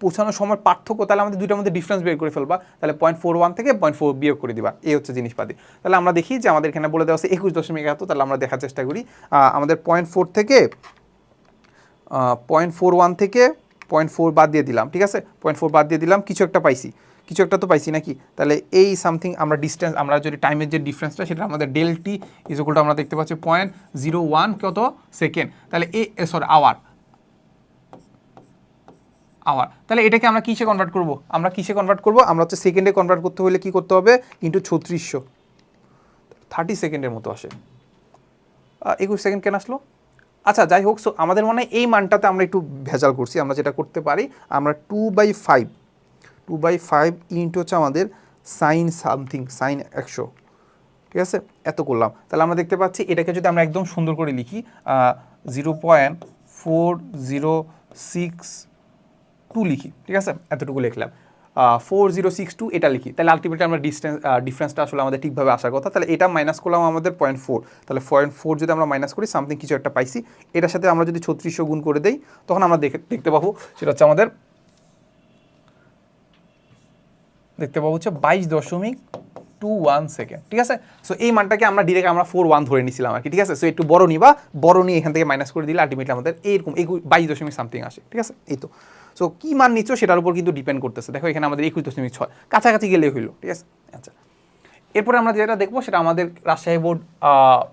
[SPEAKER 1] পৌঁছানোর সময় পার্থক্য, তাহলে আমাদের দুইটার মধ্যে ডিফারেন্স বের করে ফেলবা, তাহলে 0.41 থেকে 0.4 বিয়োগ করে দিবা, এই হচ্ছে জিনিসপাতি। তাহলে আমরা দেখি যে আমাদের এখানে বলে দেওয়া আছে 21.71, তাহলে আমরা দেখার চেষ্টা করি আমাদের 0.4 থেকে 0.41 থেকে 0.4 বাদ দিয়ে দিলাম, ঠিক আছে, 0.4 বাদ দিয়ে দিলাম, কিছু একটা পাইছি, কিছু একটা তো পাইছি নাকি। তাহলে এই সামথিং আমরা ডিস্টেন্স, আমরা যদি টাইমের যে ডিফারেন্সটা সেটা আমাদের del t is equal to আমরা দেখতে পাচ্ছি 0.01 কত সেকেন্ড, তাহলে সরি আওয়ার, আওয়ার। তাহলে এটাকে আমরা কিসে কনভার্ট করব, আমরা কিসে কনভার্ট করব, আমরা হচ্ছে সেকেন্ডে কনভার্ট করতে হলে কি করতে হবে, ইন্টু 3600, 30 সেকেন্ডের মতো আসে। 21 সেকেন্ড কেন আসলো, আচ্ছা যাই হোক। সো আমাদের মনে হয় এই মানটাতে আমরা একটু ভেজাল করছি, আমরা যেটা করতে পারি, আমরা 2/5 ইন্টু হচ্ছে আমাদের সাইন সামথিং, সাইন 100, ঠিক আছে, এত করলাম। তাহলে আমরা দেখতে পাচ্ছি এটাকে যদি আমরা একদম সুন্দর করে লিখি 0.4062 লিখি, ঠিক আছে, এতটুকু লিখলাম, 4062 এটা লিখি, তাহলে আলটিমেটলি আমরা ডিফারেন্সটা আসলে আমাদের ঠিকভাবে আসার কথা। তাহলে এটা মাইনাস করলাম আমাদের 0.4, তাহলে 0.4 যদি আমরা মাইনাস করি সামথিং কিছু একটা পাইছি, এটার সাথে আমরা যদি 3600 গুণ করে দেই, তখন আমরা দেখতে পাবো সেটা হচ্ছে আমাদের দেখতে পাবো হচ্ছে 22.21 সেকেন্ড, ঠিক আছে। সো এই মানটাকে আমরা ডিরেক্ট আমরা 41 ধরে নিছিলাম আর কি, ঠিক আছে। সো একটু বড় নিবা, বড় নিয়ে এখান থেকে মাইনাস করে দিলে আলটিমেটলি আমাদের এইরকম 22 সামথিং আসে, ঠিক আছে। এই তো, সো কী মান নিচ্ছ সেটার উপর কিন্তু ডিপেন্ড করতেছে। দেখো এখানে আমাদের 21.6, কাছাকাছি গেলে হইলো, ঠিক আছে। আচ্ছা, এরপরে আমরা যেটা দেখবো সেটা আমাদের রাজশাহী বোর্ড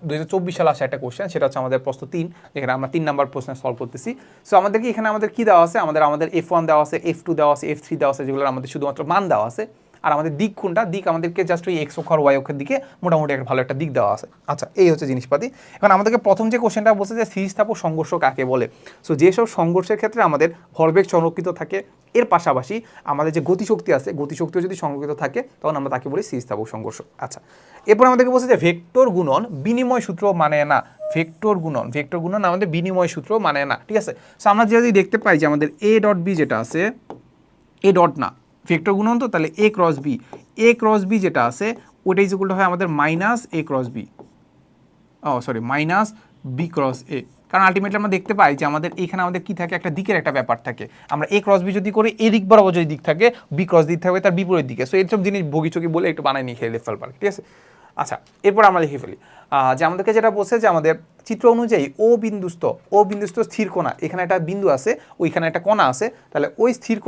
[SPEAKER 1] 2024 সালে আসা একটা কোশ্চেন, সেটা হচ্ছে আমাদের প্রশ্ন 3, যেখানে আমরা 3 নাম্বার প্রশ্ন সলভ করতেছি। সো আমাদেরকে এখানে আমাদের কি দেওয়া আছে, আমাদের F1 দেওয়া আছে, F2 দেওয়া আছে, F3 দেওয়া আছে, যেগুলো আমাদের শুধুমাত্র মান দেওয়া আছে, আর আমাদের দিক কোনটা, দিক আমাদেরকে জাস্ট ওই এক্স অক্ষ আর ওয়াই অক্ষের দিকে মোটামুটি একটা ভালো একটা দিক দেওয়া আছে। আচ্ছা, এই হচ্ছে জিনিসপাতি। এখন আমাদেরকে প্রথম যে কোশ্চেনটা বলছে যে স্থিতিস্থাপক সংঘর্ষ কাকে বলে। সো যেসব সংঘর্ষের ক্ষেত্রে আমাদের ভরবেগ সংরক্ষিত থাকে, এর পাশাপাশি আমাদের যে গতিশক্তি আছে, গতিশক্তিও যদি সংরক্ষিত থাকে, তখন আমরা তাকে বলি স্থিতিস্থাপক সংঘর্ষ। আচ্ছা, এরপর আমাদেরকে বলছে যে ভেক্টর গুণন বিনিময় সূত্র মানে না, ভেক্টর গুণন আমাদের বিনিময় সূত্র মানে না, ঠিক আছে। সো আমরা যদি দেখতে পাই যে আমাদের এ ডট বি যেটা আছে, এ ডট না, ভেক্টর গুণন তো, তাহলে এ ক্রস বি যেটা আছে ওইটা ইজ ইকুয়াল টু হয় আমাদের minus A cross B, sorry minus B cross A. কারণ আলটিমেটলি আমরা দেখতে পাই যে আমাদের এখানে আমাদের কি থাকে, একটা দিকের একটা ব্যাপার থাকে। আমরা এ ক্রস বি যদি করি, এই দিক বরাবর যদি দিক থাকে, বি ক্রস দিক থাকবে তার বিপরীত দিকে। সো এইসব জিনিস ভোগিচকি বলে একটু বানাই নিয়ে খেলে ফেলবার, ঠিক আছে। আচ্ছা, এরপর আমরা লিখে ফেলি যে আমাদেরকে যেটা বলছে যে আমাদের চিত্র অনুযায়ী ও বিন্দুস্থ স্থির কোণা, এখানে একটা বিন্দু আছে, ওইখানে একটা কোণা আছে, তাহলে ওই স্থির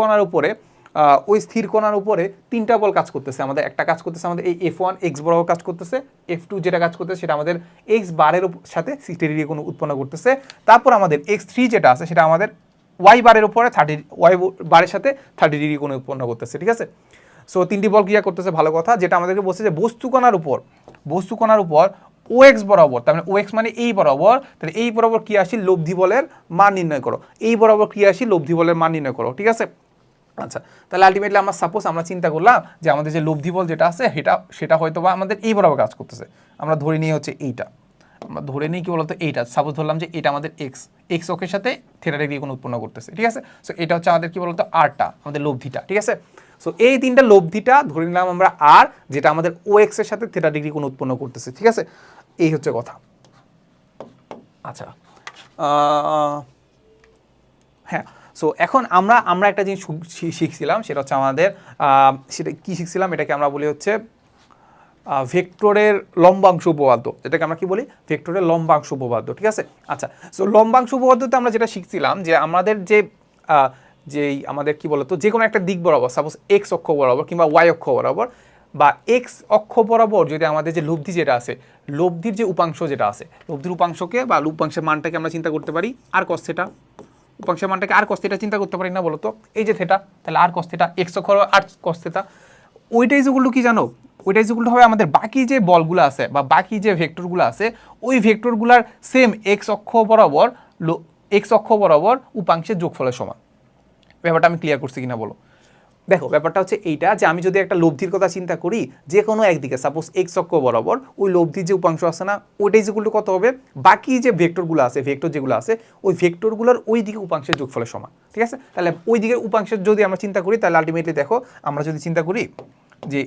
[SPEAKER 1] কোণার উপরে 3টা বল কাজ করতেছে। আমাদের একটা কাজ করতেছে আমাদের এই F1 এক্স বরাবর কাজ করতেছে, F2 যেটা কাজ করতেছে সেটা আমাদের এক্স বারের সাথে 60 ডিগ্রি কোণ উৎপন্ন করতেছে। তারপর আমাদের X3 যেটা আছে সেটা আমাদের ওয়াই বারের উপরে ওয়াই বারের সাথে 30 ডিগ্রি কোণ উৎপন্ন করতেছে, ঠিক আছে। সো 3টি বল ক্রিয়া করতেছে, ভালো কথা। যেটা আমাদেরকে বলছে যে বস্তু কণার উপর ও এক্স বরাবর, তার মানে ও এক্স মানে এই বরাবর, তাহলে এই বরাবর ক্রিয়াশীল লব্ধি বলের মান নির্ণয় করো, এই বরাবর ক্রিয়াশীল লব্ধি বলের মান নির্ণয় করো, ঠিক আছে। আচ্ছা, তাহলে আলটিমেটলি আমরা চিন্তা করলাম যে আমাদের যে লব্ধি বল যেটা আছে সেটা হয়তো বা আমাদের এই বরাবর কাজ করতেছে। আমরা ধরে নিই হচ্ছে এইটা, আমরা ধরে নিই কি বলতো এইটা, সাপোজ ধরলাম যে এটা আমাদের এক্স অক্ষের সাথে থিটা ডিগ্রি কোণ উৎপন্ন করতেছে, ঠিক আছে। সো এটা হচ্ছে আমাদের কি বলতো আরটা, আমাদের লব্ধিটা, ঠিক আছে। সো এই 3টা লব্ধিটা ধরে নিলাম আমরা আর, যেটা আমাদের ও এক্স এর সাথে থিটা ডিগ্রি কোণ উৎপন্ন করতেছে, ঠিক আছে। এই হচ্ছে কথা। আচ্ছা, হ্যাঁ, সো এখন আমরা একটা জিনিস শিখছিলাম, সেটা হচ্ছে আমাদের সেটা কি শিখছিলাম, এটাকে আমরা বলি হচ্ছে ভেক্টরের লম্বাংশ উপপাদ্য, যেটাকে আমরা কি বলি, ভেক্টরের লম্বাংশ উপপাদ্য, ঠিক আছে। আচ্ছা, সো লম্বাংশ উপপাদ্যতে আমরা যেটা শিখছিলাম যে আমাদের যে যেই আমাদের কি বলতো যে কোনো একটা দিক বরাবর, সাপোজ এক্স অক্ষ বরাবর কিংবা ওয়াই অক্ষ বরাবর বা এক্স অক্ষ বরাবর যদি আমাদের যে লব্ধি যেটা আছে, লব্ধির যে উপাংশ যেটা আছে, লব্ধির উপাংশকে বা উপাংশের মানটাকে আমরা চিন্তা করতে পারি আর কস থিটা, উপাংশের মানটাকে আর কস থিটা চিন্তা করতে পারি না বলতো, এই যে থিটা, তাহলে আর কস থিটা, এক্স অক্ষ আর কস থিটা, ওইটাই যেগুলো কি জানো, ওইটাই যেগুলো হবে আমাদের বাকি যে বলগুলো আছে বা বাকি যে ভেক্টরগুলো আছে, ওই ভেক্টরগুলার সেম এক্স অক্ষ বরাবর উপাংশের যোগফলের সমান। ব্যাপারটা আমি ক্লিয়ার করছি কিনা বলো। দেখো ব্যাপারটা হচ্ছে এইটা যে আমি যদি একটা লব্ধির কথা চিন্তা করি যে কোনো একদিকে, সাপোজ এক্স অক্ষ বরাবর, ওই লব্ধির যে উপাংশ আছে না, ওইটাই যেগুলো কত হবে, বাকি যে ভেক্টরগুলো আছে, ভেক্টর যেগুলো আছে, ওই ভেক্টরগুলোর ওই দিকে উপাংশের যোগফলের সমান। ঠিক আছে, তাহলে ওই দিকের উপাংশের যদি আমরা চিন্তা করি, তাহলে আলটিমেটলি দেখো আমরা যদি চিন্তা করি যে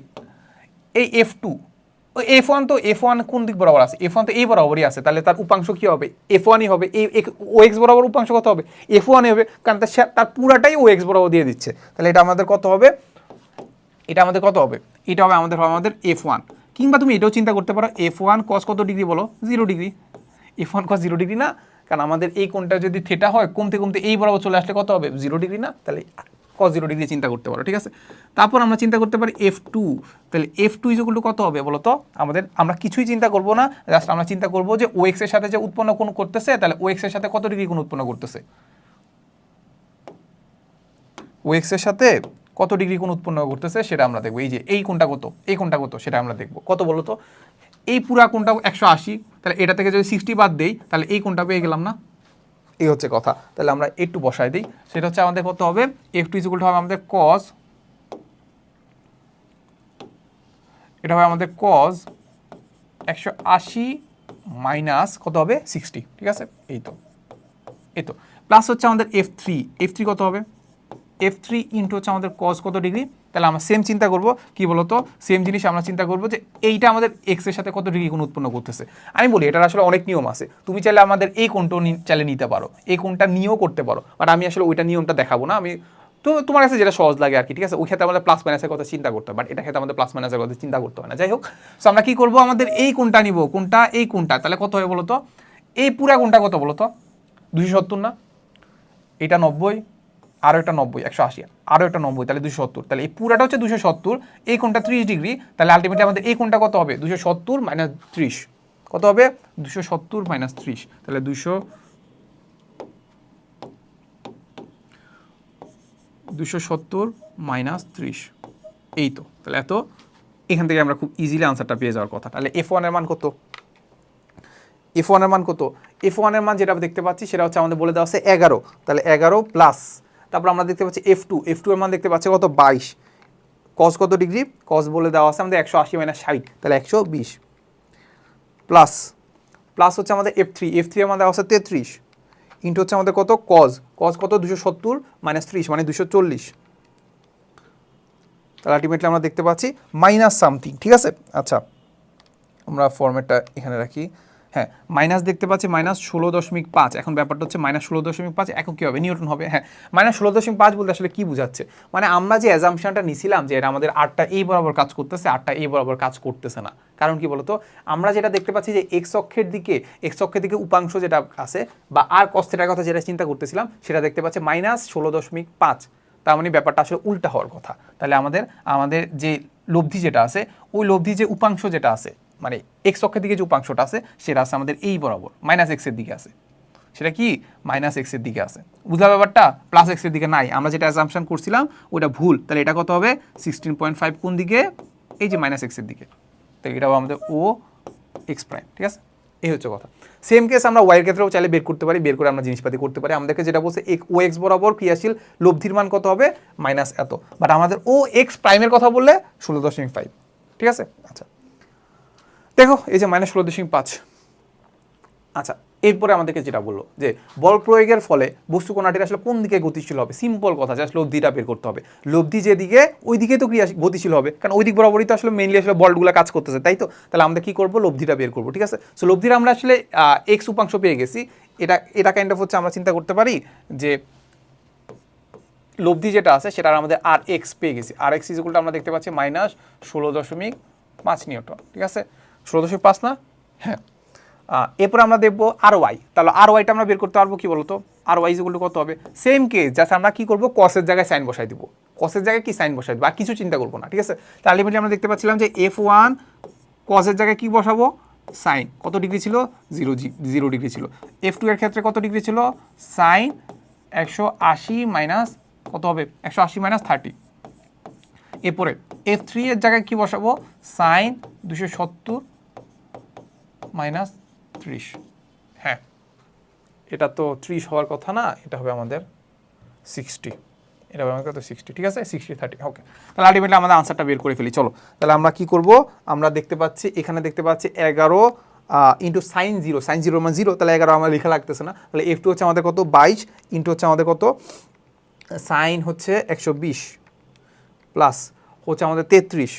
[SPEAKER 1] এই F2, ওই F1, তো F1 কোন দিক বরাবর আছে, F1 তো এই বরাবরই আছে, তাহলে তার উপাংশ কি হবে, F1ই হবে। এই OX বরাবর উপাংশ কত হবে, F1ই হবে, কারণ তার পুরাটাই OX বরাবর দিয়ে দিচ্ছে। তাহলে এটা আমাদের কত হবে, এটা আমাদের কত হবে, এটা হবে আমাদের F1। কিংবা তুমি এটাও চিন্তা করতে পারো F1 cos কত ডিগ্রি বলো, 0 ডিগ্রি। F1 cos 0 ডিগ্রি না, কারণ আমাদের এই কোণটা যদি থিটা হয়, কমতে কমতে এই বরাবর চলে আসলে কত হবে, 0 ডিগ্রি না, তাহলে cos 0 ডিগ্রি চিন্তা করতে পারো। ঠিক আছে, তারপর আমরা চিন্তা করতে পারি F2, তাহলে F2 কত হবে বলো তো, আমরা কিছুই চিন্তা করব না, জাস্ট আমরা চিন্তা করব যে OX এর সাথে যে উৎপন্ন কোণ করতেছে, তাহলে OX এর সাথে কত ডিগ্রি কোণ উৎপন্ন করতেছে, OX এর সাথে কত ডিগ্রি কোণ উৎপন্ন করতেছে সেটা আমরা দেখবো। এই যে এই কোণটা কত, এই কোণটা কত, সেটা আমরা দেখবো। কত বলো তো, এই পুরা কোণটা 180, তাহলে এটা থেকে যদি 60 বাদ দেই, তাহলে এই কোণটা পেয়ে গেলাম না, এই হচ্ছে কথা। তাহলে আমরা একটু বসাই দিই, সেটা হচ্ছে আমাদের কত হবে, F2 হবে আমাদের cos, এটা হবে আমাদের cos 180 মাইনাস কত হবে 60। ঠিক আছে, এই তো প্লাস হচ্ছে আমাদের F3 কত হবে, F3 ইন্টু হচ্ছে আমাদের cos কত ডিগ্রি। তাহলে আমরা সেম চিন্তা করব, কি বলতো, সেম জিনিস আমরা চিন্তা করব যে এইটা আমাদের x এর সাথে কত ডিগ্রি কোণ উৎপন্ন করতেছে। আমি বলি এটার আসলে অনেক নিয়ম আছে, তুমি চাইলে আমাদের এই কোণটাও চাইলে নিতে পারো, এই কোণটা নিয়েও করতে পারো, বাট আমি আসলে ওইটা নিয়মটা দেখাবো না, আমি তো তোমার কাছে যেটা সহজ লাগে আর কি। ঠিক আছে, ওই ক্ষেত্রে আমাদের প্লাস মাইনাসের কথা চিন্তা করতে হবে, বাট এটা ক্ষেত্রে আমাদের প্লাস মাইনাসের কথা চিন্তা করতে হয় না। যাই হোক, সো আমরা কি করব, আমাদের এই কোণটা নিব, কোনটা, এই কোণটা, তাহলে কত হবে বলতো, এই পুরা কোণটা কত বলতো, 270 না, এটা 90, আরও একটা 90, 180, আরও একটা 90, তাহলে 270, তাহলে এই পুরাটা হচ্ছে 270, এই কোণটা 30 ডিগ্রি, তাহলে আলটিমেটলি আমাদের এই কোণটা কত হবে, 270 মাইনাস 30, কত হবে, 270 মাইনাস 30, তাহলে 270 মাইনাস 30, এই তো। তাহলে এত, এখান থেকে আমরা খুব ইজিলি আনসারটা পেয়ে যাওয়ার কথা। তাহলে F1 এর মান কত, F1 এর মান কত, F1 এর মান যেটা দেখতে পাচ্ছি সেটা হচ্ছে আমাদের বলে দেওয়া আছে 11, তাহলে 11 প্লাস, তারপর আমরা দেখতে পাচ্ছি F2 এর মান দেখতে পাচ্ছি কত, 22, cos কত ডিগ্রি, cos বলে দেওয়া আছে আমাদের 180 মাইনাস 60, তাহলে 120, প্লাস হচ্ছে আমাদের F3 এর মান দেওয়া আছে 33, ইন্টু হচ্ছে আমাদের কত, cos কত 270 মাইনাস 30 মানে 240, তাহলে আলটিমেটলি আমরা দেখতে পাচ্ছি মাইনাস সামথিং। ঠিক আছে, আচ্ছা আমরা ফরম্যাটটা এখানে রাখি, হ্যাঁ মাইনাস দেখতে পাচ্ছি মাইনাস 16.5, এখন ব্যাপারটা হচ্ছে মাইনাস 16.5 এখন কী হবে, নিউটন হবে। হ্যাঁ, মাইনাস 16.5 বলতে আসলে কী বোঝাচ্ছে, মানে আমরা যে অ্যাজাম্পশনটা নিছিলাম যে এটা আমাদের 8টা এই বরাবর কাজ করতেছে, 8টা এই বরাবর কাজ করতেছে না, কারণ কি বলতো, আমরা যেটা দেখতে পাচ্ছি যে এক্স অক্ষের দিকে উপাংশ যেটা আছে বা আর cos থিটার কথা যেটা চিন্তা করতেছিলাম সেটা দেখতে পাচ্ছি মাইনাস 16.5, তার মানে ব্যাপারটা আসলে উল্টা হওয়ার কথা। তাহলে আমাদের যে লব্ধি যেটা আছে, ওই লব্ধি যে উপাংশ যেটা আছে, মানে এক্স অক্ষের দিকে যে উপাংশটা আছে সেটা আছে আমাদের এই বরাবর মাইনাস এক্সের দিকে আছে, সেটা কি মাইনাস এক্সের দিকে আছে, বুঝলা ব্যাপারটা, প্লাস এক্সের দিকে নাই, আমরা যেটা অ্যাজাম্পশন করছিলাম ওটা ভুল। তাহলে এটা কত হবে 16.5 কোন দিকে, এই যে মাইনাস এক্সের দিকে, তাই এটাও আমাদের ও এক্স প্রাইম। ঠিক আছে, এই হচ্ছে কথা। সেম কেস আমরা ওয়াইয়ের ক্ষেত্রেও চাইলে বের করতে পারি, বের করে আমরা জিনিসপাতি করতে পারি। আমাদেরকে যেটা বলছে ও এক্স বরাবর ক্রিয়াশীল লব্ধির মান কত হবে, মাইনাস এত, বাট আমাদের ও এক্স প্রাইমের কথা বললে 16.5। ঠিক আছে, আচ্ছা দেখো এই যে মাইনাস 16.5। আচ্ছা, এরপরে আমাদেরকে যেটা বললো যে বল প্রয়োগের ফলে বস্তু কণাটির আসলে কোন দিকে গতিশীল হবে, সিম্পল কথা, জাস্ট লব্ধিটা বের করতে হবে। লব্ধি যেদিকে ওই দিকে তো গতিশীল হবে, কারণ ওই দিক বরাবরই তো আসলে মেইনলি আসলে বলগুলো কাজ করতেছে, তাই তো। তাহলে আমরা কি করবো, লব্ধিটা বের করবো। ঠিক আছে, সো লব্ধিটা আমরা আসলে এক্স উপাংশ পেয়ে গেছি, এটা কাইন্ড অফ হচ্ছে আমরা চিন্তা করতে পারি যে লব্ধি যেটা আছে সেটা আমাদের আর এক্স পেয়ে গেছি, আর এক্স ইকুয়ালটা আমরা দেখতে পাচ্ছি মাইনাস 16.5 নিউটন। ঠিক আছে, 16.5 না, হ্যাঁ। এরপর আমরা দেখবো আর ওয়াই, তাহলে আর ওয়াইটা আমরা বের করতে পারবো কি বলতো, আর ওয়াই ইজ ইকুয়াল টু কত হবে সেম কেস, জাস্ট আমরা কি করব কসের জায়গায় সাইন বসাই দিব, কসের জায়গায় কি সাইন বসাই দিব, আর কিছু চিন্তা করবো না, ঠিক আছে। তো আলটিমেটলি আমরা দেখতে পাচ্ছিলাম যে F1 কসের জায়গায় কি বসাবো সাইন, কত ডিগ্রি ছিল 0 ডিগ্রি ছিল। F2 এর ক্ষেত্রে কত ডিগ্রি ছিল সাইন 180 মাইনাস কত হবে 180 মাইনাস 30। এরপরে F3 এর জায়গায় কি বসাবো সাইন 270 মাইনাস 30। হ্যাঁ এটা তো 30 হওয়ার কথা না, এটা হবে আমাদের 60, এটা হবে আমাদের কত 60, ঠিক আছে 60 30। ওকে, তাহলে আলটিমেটলি আমাদের আনসারটা বের করে ফেলি। চলো তাহলে আমরা কি করব, আমরা দেখতে পাচ্ছি এখানে দেখতে পাচ্ছি 11 ইন্টু সাইন 0, সাইন 0 মানে 0, তাহলে 11 আমার লেখা লাগতেছে না, তাহলে F2 হচ্ছে আমাদের কত 22 ইন্টু হচ্ছে আমাদের কত সাইন হচ্ছে 120 প্লাস হচ্ছে আমাদের 33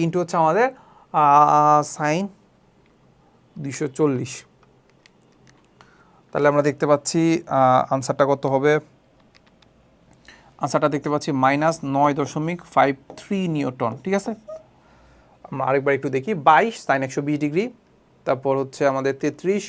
[SPEAKER 1] ইন্টু হচ্ছে আমাদের সাইন 240। তাহলে আমরা দেখতে পাচ্ছি আনসারটা কত হবে, আনসারটা দেখতে পাচ্ছি -9.53 নিউটন, ঠিক আছে। আমরা আরেকবার একটু দেখি 22 সাইন 120 ডিগ্রি, তারপর হচ্ছে আমাদের 33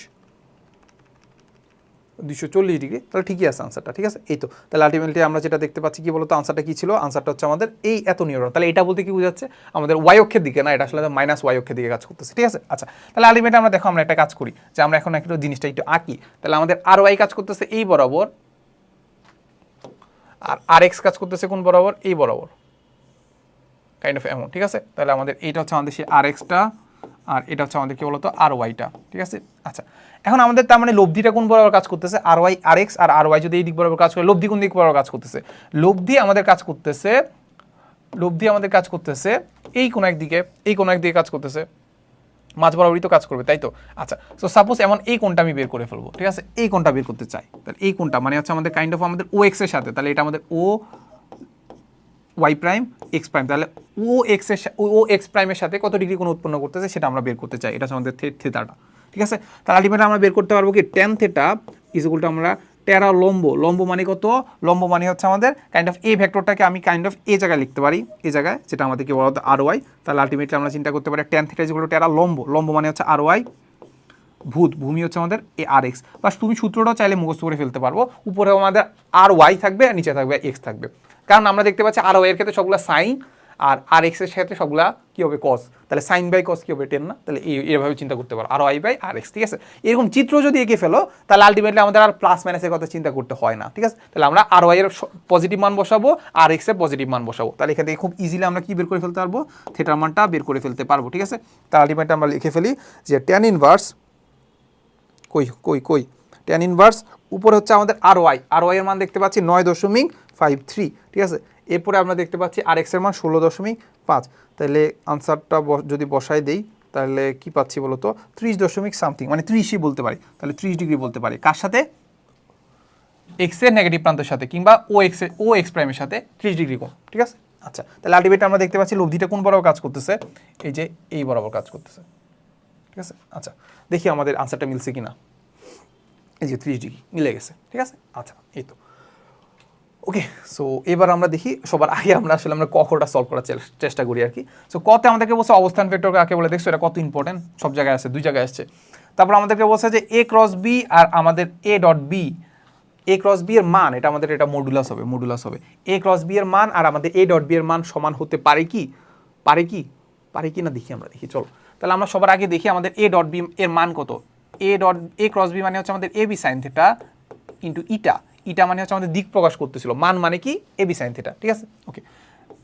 [SPEAKER 1] 240 ডিগ্রি, তাহলে ঠিকই আছে আনসারটা, ঠিক আছে। এই তো তাহলে আলটিমেটলি আমরা যেটা দেখতে পাচ্ছি কি বলতো আনসারটা কি ছিল, আনসারটা হচ্ছে আমাদের এই এত নিউটন। তাহলে এটা বলতে কি বোঝাচ্ছে আমাদের ওয়াই অক্ষের দিকে না, এটা আসলে মাইনাস ওয়াই অক্ষের দিকে কাজ করতেছে, ঠিক আছে। আচ্ছা তাহলে আলটিমেটলি আমরা দেখো আমরা একটা কাজ করি যে আমরা এখন একটু জিনিসটা একটু আঁকি, তাহলে আমাদের আর ওয়াই কাজ করতেছে এই বরাবর, আর এক্স কাজ করতেছে কোন বরাবর এই বরাবর, কাইন্ড অফ এমন, ঠিক আছে। তাহলে আমাদের এইটা হচ্ছে আমাদের সেই আর এক্সটা, আর এটা হচ্ছে আমাদের কি বলতো আর ওয়াইটা, ঠিক আছে। আচ্ছা এখন আমাদের তার মানে লব্ধিটা কোন বরাবর কাজ করতেছে আর ওয়াই আর এক্স, আর ওয়াই যদি এই দিক বরাবর কাজ করে লব্ধি কোন দিক বরাবর কাজ করতেছে, লব্ধি আমাদের কাজ করতেছে এই কোন একদিকে, এই কোন একদিকে কাজ করতেছে, মাঝ বরাবরই তো কাজ করবে তাই তো। আচ্ছা সো সাপোজ এমন এই কোণটা আমি বের করে ফেলবো, ঠিক আছে, এই কোণটা বের করতে চাই, তাহলে এই কোণটা মানে হচ্ছে আমাদের কাইন্ড অফ আমাদের ও এক্স এর সাথে, তাহলে এটা আমাদের ও ওয়াই প্রাইম এক্স প্রাইম, তাহলে ও এক্স এর ও এক্স প্রাইমের সাথে কত ডিগ্রি কোণ উৎপন্ন করতেছে সেটা আমরা বের করতে চাই, এটা হচ্ছে আমাদের থিটাটা, ঠিক আছে। তাহলে আলটিমেটলি আমরা বের করতে পারবো কি tan theta is equal to আমরা টেরা লম্ব মানে কত, লম্ব মানে হচ্ছে আমাদের কাইন্ড অফ এই ভেক্টরটাকে আমি কাইন্ড অফ এই জায়গায় লিখতে পারি, এই জায়গায় যেটা আমাদের কি বলতো আর ওয়াই, তাহলে আলটিমেটলি আমরা চিন্তা করতে পারি tan theta is equal two টেরা লম্ব মানে হচ্ছে আর ওয়াই, ভূমি হচ্ছে আমাদের এ আর এক্স, বা তুমি সূত্রটাও চাইলে মুখস্থ করে ফেলতে পারবো, উপরে আমাদের আর ওয়াই থাকবে আর নিচে থাকবে এক্স থাকবে, কারণ আমরা দেখতে পাচ্ছি আর ওয়াই এর ক্ষেত্রে সবগুলো সাইন আর এক্স এর ক্ষেত্রে সবগুলা কি হবে কস, তাহলে সাইন বাই কস কি হবে 10 না, তাহলে এইভাবে চিন্তা করতে পারো আর ওয়াই বাই আর এক্স, ঠিক আছে। এরকম চিত্র যদি এঁকে ফেলো তাহলে আলটিমেটলি আমাদের আর প্লাস মাইনাসের কথা চিন্তা করতে হয় না, ঠিক আছে। তাহলে আমরা আর ওয়াই এর পজিটিভ মান বসাবো আর এক্স এর পজিটিভ মান বসাবো, তাহলে এখান থেকে খুব ইজিলি আমরা কি বের করে ফেলতে পারবো থিটার মানটা বের করে ফেলতে পারবো, ঠিক আছে। তাহলে আলটিমেটলি আমরা লিখে ফেলি যে ট্যান ইনভার্স কই ট্যান ইনভার্স উপরে হচ্ছে আমাদের আর ওয়াই এর মান দেখতে পাচ্ছি 9.53, ঠিক আছে। এরপরে আমরা দেখতে পাচ্ছি আর এক্স এর মান 16.5, তাহলে আনসারটা যদি বসাই দেই তাহলে কি পাচ্ছি বলতো 30 সামথিং মানে 30ই বলতে পারি, তাহলে 30 ডিগ্রি বলতে পারি কার সাথে এক্স এর নেগেটিভ প্রান্তের সাথে কিংবা ও এক্স প্রাইমের সাথে 30 ডিগ্রি কোণ, ঠিক আছে। আচ্ছা তাহলে আলটিমেটলি আমরা দেখতে পাচ্ছি লব্ধিটা কোন বরাবর কাজ করতেছে, এই যে এই বরাবর কাজ করতেছে, ঠিক আছে। আচ্ছা দেখি আমাদের আনসারটা মিলছে কিনা, এই যে 30 ডিগ্রি মিলে গেছে, ঠিক আছে। আচ্ছা এই তো ওকে, সো এবার আমরা দেখি সবার আগে আমরা কটা সলভ করার চেষ্টা করি আর কি। সো কতে আমাদেরকে বলছে অবস্থান ভেক্টর কাকে বলে, দেখছো এটা কত ইম্পর্টেন্ট, সব জায়গায় আছে, দুই জায়গায় আসছে। তারপর আমাদেরকে বলছে যে এ ক্রস বি আর আমাদের a dot b, a cross b এর মান এটা আমাদের এটা মডুলাস হবে এ ক্রস বি এর মান আর আমাদের এ ডট বি এর মান সমান হতে পারে কি না দেখি, আমরা দেখি চলো। তাহলে আমরা সবার আগে দেখি আমাদের এ ডট বি এর মান কত, এ ক্রস বি মানে হচ্ছে আমাদের A B sine theta into eta মানে হচ্ছে আমাদের দিক প্রকাশ করতেছিল, মান মানে কি এ বি সাইন থিটা, ঠিক আছে। ওকে,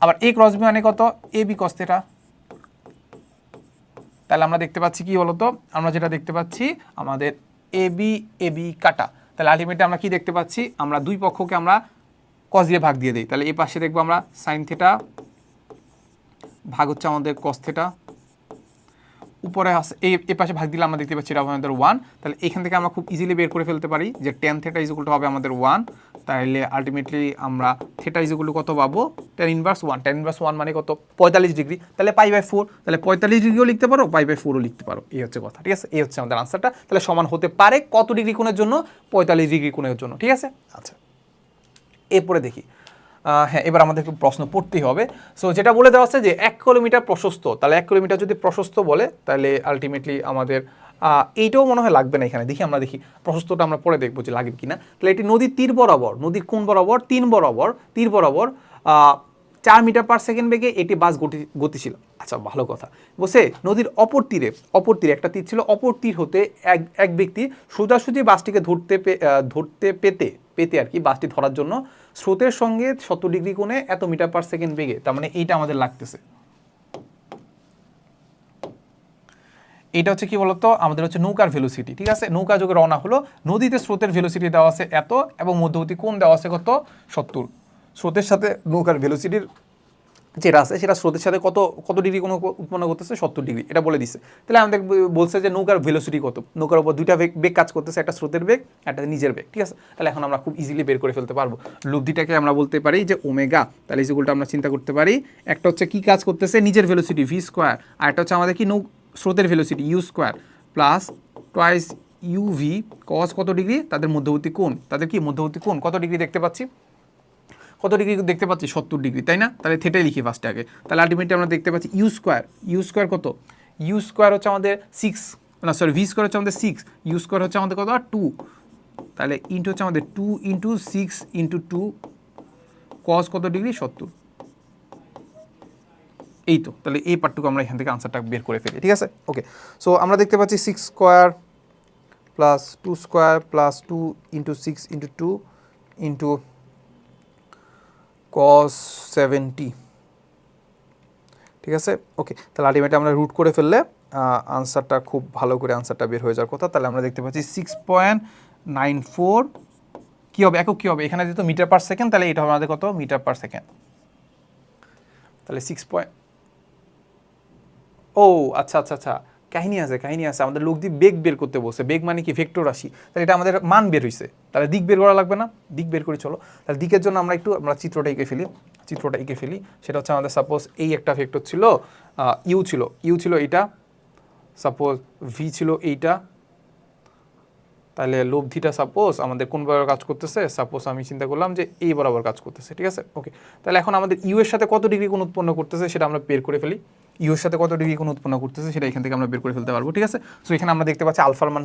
[SPEAKER 1] আবার এ ক্রস বি মানে কত এ বি কস থিটা, তাহলে আমরা দেখতে পাচ্ছি কি বলতো, আমরা যেটা দেখতে পাচ্ছি আমাদের এ বি কাটা, তাহলে আলটিমেটলি আমরা কি দেখতে পাচ্ছি, আমরা দুই পক্ষকে আমরা কস দিয়ে ভাগ দিয়ে দিই, তাহলে এই পাশে দেখবো আমরা সাইন থিটা ভাগ হচ্ছে আমাদের কস থিটা, উপরে আছে এই পাশে ভাগ দিলে আমরা দেখতে পাচ্ছি এটা আমাদের 1, তাহলে এখান থেকে আমরা খুব ইজিলি বের করে ফেলতে পারি যে tan theta is equal two হবে আমাদের 1, তাহলে আলটিমেটলি আমরা থিটা ইজ ইকুয়াল টু কত পাবো ট্যান ইনভার্স 1 মানে কত 45 ডিগ্রি, তাহলে π/4, তাহলে 45 ডিগ্রিও লিখতে পারো π/4ও লিখতে পারো, এই হচ্ছে কথা, ঠিক আছে। এই হচ্ছে আমাদের আনসারটা, তাহলে সমান হতে পারে কত ডিগ্রি কোণের জন্য 45 ডিগ্রি কোণের জন্য, ঠিক আছে। আচ্ছা এরপরে দেখি, হ্যাঁ এবার আমাদেরকে প্রশ্ন পড়তেই হবে। সো যেটা বলে দেওয়া আছে যে 1 কিলোমিটার প্রশস্ত, তাহলে 1 কিলোমিটার যদি প্রশস্ত বলে তাহলে আলটিমেটলি আমাদের এইটাও মনে হয় লাগবে না এখানে, দেখি আমরা দেখি প্রশস্তটা আমরা পরে দেখবো যে লাগবে কিনা। তাহলে এটি নদীর তীর বরাবর, নদীর কোন বরাবর, তীর বরাবর 4 মিটার পার সেকেন্ড বেগে এটি বাস গতিশীল। আচ্ছা ভালো কথা বলছে, নদীর অপর তীরে একটা তীর ছিল, অপর তীর হতে এক ব্যক্তি সোজাসুজি বাসটিকে ধরতে পেতে আর কি, বাসটি ধরার জন্য স্রোতের সঙ্গে 70 ডিগ্রি কোণে এত মিটার পার সেকেন্ড বেগে, তার মানে এইটা আমাদের লাগতেছে। এটা হচ্ছে কি বলতো, আমাদের হচ্ছে নৌকার ভেলোসিটি, ঠিক আছে। নৌকা যোগে রওনা হলো, নদীতে স্রোতের ভেলোসিটি দেওয়া আছে এত, এবং মধ্যবর্তী কোণ দেওয়া আছে কত, 70। স্রোতের সাথে নৌকার ভেলোসিটির যেটা আছে সেটা স্রোতের সাথে কত ডিগ্রি কোণ উৎপন্ন করতেছে, 70 ডিগ্রি, এটা বলে দিচ্ছে। তাহলে আমাদের বলছে যে নৌকার ভেলোসিটি কত, নৌকার উপর দুইটা বেগ কাজ করতেছে, একটা স্রোতের বেগ, একটা নিজের বেগ, ঠিক আছে। তাহলে এখন আমরা খুব ইজিলি বের করে ফেলতে পারবো। লব্ধিটাকে আমরা বলতে পারি যে ওমেগা, তাহলে এই যেগুলোটা আমরা চিন্তা করতে পারি, একটা হচ্ছে কি কাজ করতেছে, নিজের ভেলোসিটি ভি স্কোয়ার, আর একটা হচ্ছে আমাদের কি স্রোতের velocity U square plus twice U V cos কত ডিগ্রি, তাদের মধ্যবর্তী কোণ, কত ডিগ্রি দেখতে পাচ্ছি, 70 ডিগ্রি, তাই না। তাহলে থেটাই লিখি ফার্স্টে আগে, তাহলে আলটিমেটলি আমরা দেখতে পাচ্ছি ইউ স্কোয়ার কত, ইউ স্কোয়ার হচ্ছে আমাদের 6, না সরি ভি স্কোয়ার হচ্ছে আমাদের 6, ইউ স্কোয়ার হচ্ছে আমাদের কত 2, তাহলে ইন্টু হচ্ছে আমাদের 2 ইন্টু 6 ইন্টু 2 কস কত ডিগ্রি, 70। এই তো, তাহলে এই পার্টটুকু আমরা এখান থেকে আনসারটা বের করে ফেলি, ঠিক আছে। ওকে, সো আমরা দেখতে পাচ্ছি 6 square plus 2 square plus 2 into 6 into 2 into cos 70, ঠিক আছে। ওকে, তাহলে আলটিমেটলি আমরা রুট করে ফেললে আনসারটা খুব ভালো করে আনসারটা বের হয়ে যাওয়ার কথা। তাহলে আমরা দেখতে পাচ্ছি 6.94 কী হবে, একক কী হবে, এখানে যেহেতু মিটার পার সেকেন্ড, তাহলে এটা হবে আমাদের কত, মিটার পার সেকেন্ড। তাহলে 6 পয়েন্ট, ও আচ্ছা আচ্ছা আচ্ছা, কাহিনী আছে, আমাদের লোক দিয়ে বেগ বের করতে বলছে, বেগ মানে কি ভেক্টর রাশি, তাহলে এটা আমাদের মান বের হয়েছে, তাহলে দিক বের করা লাগবে না, দিক বের করি চলো। তাহলে দিকের জন্য আমরা চিত্রটা এঁকে ফেলি, সেটা হচ্ছে আমাদের সাপোজ এই একটা ভেক্টর ছিল, ইউ ছিল এইটা, সাপোজ ভি ছিল এইটা, তাহলে লব্ধিটা সাপোজ আমাদের কোন বরাবর কাজ করতেছে, সাপোজ আমি চিন্তা করলাম যে এই বরাবর কাজ করতেছে, ঠিক আছে। ওকে, তাহলে এখন আমাদের ইউ এর সাথে কত ডিগ্রি কোণ উৎপন্ন করতেছে সেটা আমরা বের করে ফেলি, ইউ এর সাথে কত ডিগ্রি কোণ উৎপন্ন করতেছে সেটা এখান থেকে আমরা বের করে ফেলতে পারবো, ঠিক আছে। সো এখানে আমরা দেখতে পাচ্ছি আলফার মান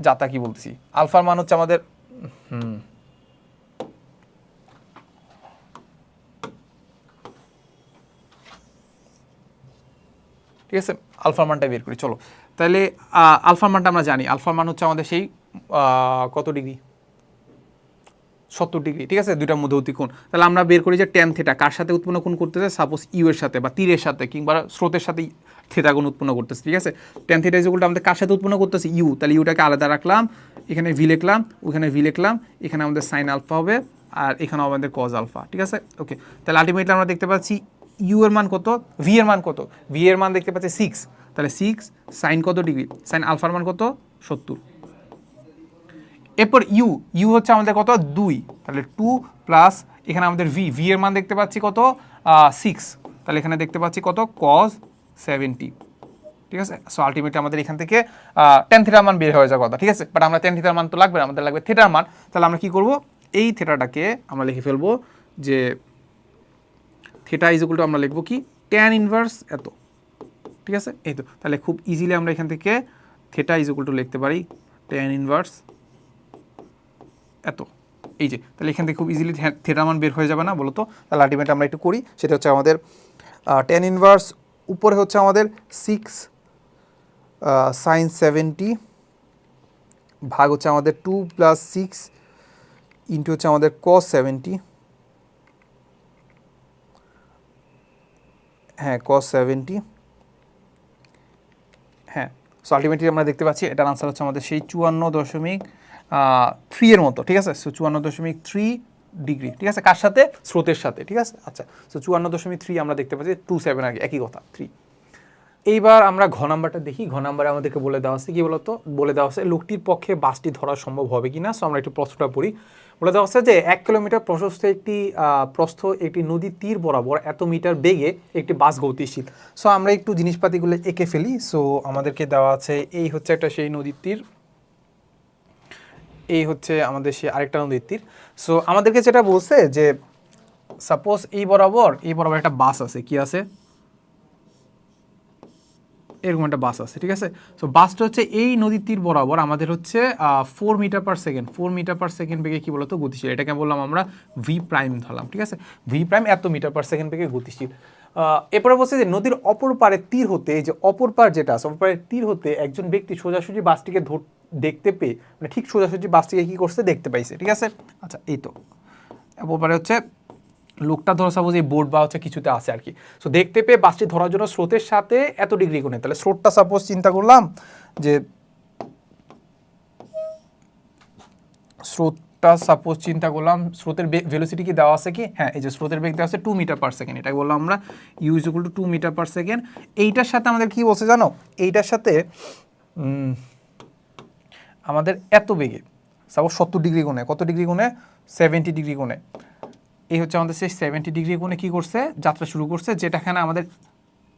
[SPEAKER 1] জাতা কি বলতেছি, আলফার মান হচ্ছে আমাদের ঠিক আছে, আলফার মানটা বের করি চলো। তাহলে আলফার মানটা আমরা জানি, আলফার মান হচ্ছে আমাদের সেই কত ডিগ্রি, 70 ডিগ্রি, ঠিক আছে, দুইটা মধ্যবর্তী কোণ। তাহলে আমরা বের করি যে ট্যান থিটা কার সাথে উৎপন্ন কোণ করতেছে, সাপোজ ইউ এর সাথে বা তীরের সাথে কিংবা স্রোতের সাথে থিটা কোণ উৎপন্ন করতেছে, ঠিক আছে। ট্যান থিটা যেগুলো আমাদের কার সাথে উৎপন্ন করতেছে, ইউ, তাহলে ইউটাকে আলাদা রাখলাম, এখানে ভি লিখলাম, ওখানে ভি লিখলাম, এখানে আমাদের সাইন আলফা হবে, আর এখানে আমাদের কজ আলফা, ঠিক আছে। ওকে, তাহলে আলটিমেটলি আমরা দেখতে পাচ্ছি ইউ এর মান কত, ভি এর মান কত, ভি এর মান দেখতে পাচ্ছি 6, তাহলে 6 সাইন কত ডিগ্রি, সাইন আলফার মান কত, 70। এরপর ইউ হচ্ছে আমাদের কত, 2, তাহলে 2 প্লাস এখানে আমাদের ভি এর মান দেখতে পাচ্ছি কত, 6, তাহলে এখানে দেখতে পাচ্ছি কত, cos 70, ঠিক আছে। সো আলটিমেটলি আমাদের এখান থেকে ট্যান থিটার মান বের হয়ে যাওয়ার কথা, ঠিক আছে। বাট আমরা ট্যান থিটার মান তো লাগবে না, আমাদের লাগবে থিটার মান। তাহলে আমরা কি করব, এই থিটাটাকে আমরা লিখে ফেলবো যে থিটা ইজ ইকুয়াল টু, আমরা লিখবো কি, ট্যান ইনভার্স এত, ঠিক আছে। এই তো, তাহলে খুব ইজিলি আমরা এখান থেকে থিটা ইজ ইকুয়াল টু লিখতে পারি ট্যান ইনভার্স এত, এই যে, তাহলে এখান থেকে খুব ইজিলি থিটা মান বের হয়ে যাবে না বলো তো। তাহলে আলটিমেটলি আমরা একটু করি, সেটা হচ্ছে আমাদের ট্যান ইনভার্স উপরে হচ্ছে আমাদের 6 সাইন 70 ভাগ হচ্ছে আমাদের 2 প্লাস 6 ইন্টু হচ্ছে আমাদের cos 70, হ্যাঁ cos 70, হ্যাঁ। সো আলটিমেটলি আমরা দেখতে পাচ্ছি এটার আনসার হচ্ছে আমাদের সেই 54.3 এর মতো, ঠিক আছে। সো 54.3 ডিগ্রি, ঠিক আছে, কার সাথে, স্রোতের সাথে, ঠিক আছে। আচ্ছা, সো 54.3 আমরা দেখতে পাচ্ছি 27 আগে একই কথা 3। এইবার আমরা ঘ নাম্বারটা দেখি, ঘ নাম্বারে আমাদেরকে বলে দেওয়া আছে কি বলতো, বলে দেওয়া আছে লোকটির পক্ষে বাসটি ধরা সম্ভব হবে কিনা। সো আমরা একটু প্রশ্নটা পড়ি। বলে দেওয়া আছে যে 1 কিলোমিটার প্রস্থ একটি নদীর তীর বরাবর এত মিটার বেগে একটি বাস গতিশীল। সো আমরা একটু জিনিসপাতিগুলো এঁকে ফেলি। সো আমাদেরকে দেওয়া আছে এই হচ্ছে একটা সেই নদীর তীর, এই হচ্ছে আমাদের সেই আরেকটা নদীর তীর। সো আমাদেরকে যেটা বলছে যে সাপোজ এই বরাবর একটা বাস আছে, কি আছে, এরকম একটা বাস আছে, ঠিক আছে। সো বাসটা হচ্ছে এই নদীর তীর বরাবর আমাদের হচ্ছে 4 metre per second, 4 metre per second বেগে কী বলতো গতিশীল, এটাকে বললাম আমরা ভি প্রাইম ধরলাম, ঠিক আছে। ভি প্রাইম এত মিটার পার সেকেন্ড বেগে গতিশীল। এরপরে বলছে যে নদীর অপর পারে তীর হতে, এই যে অপর পার যেটা আছে অপর পারের তীর হতে একজন ব্যক্তি সোজাসুজি বাসটিকে দেখতে পেয়ে, মানে ঠিক সোজাসুজি বাসটিকে কী করছে দেখতে পাইছে, ঠিক আছে। আচ্ছা এই তো অপর পারে হচ্ছে লোকটা ধরো সাপোজ এই বোর্ড বা হচ্ছে কিছুতে আছে আর কি। সো দেখতে পেয়ে বাসটি ধরার জন্য স্রোতের সাথে এত ডিগ্রি কোণে, তাহলে স্রোতটা সাপোজ চিন্তা করলাম যে স্রোতের ভেলোসিটি কি দেওয়া আছে কি, হ্যাঁ এই যে স্রোতের বেগ দেওয়া আছে 2 মিটার পার সেকেন্ড, এটাকে বললাম আমরা u is equal to 2 metre per second. এইটার সাথে আমাদের কি বলছে জানো, এইটার সাথে আমাদের এত বেগে সাপোজ 70 ডিগ্রি কোণে, কত ডিগ্রি কোণে 70 ডিগ্রি কোণে, এই হচ্ছে আমাদের সেই 70 ডিগ্রি কোণে কী করছে যাত্রা শুরু করছে, যেটাখানে আমাদের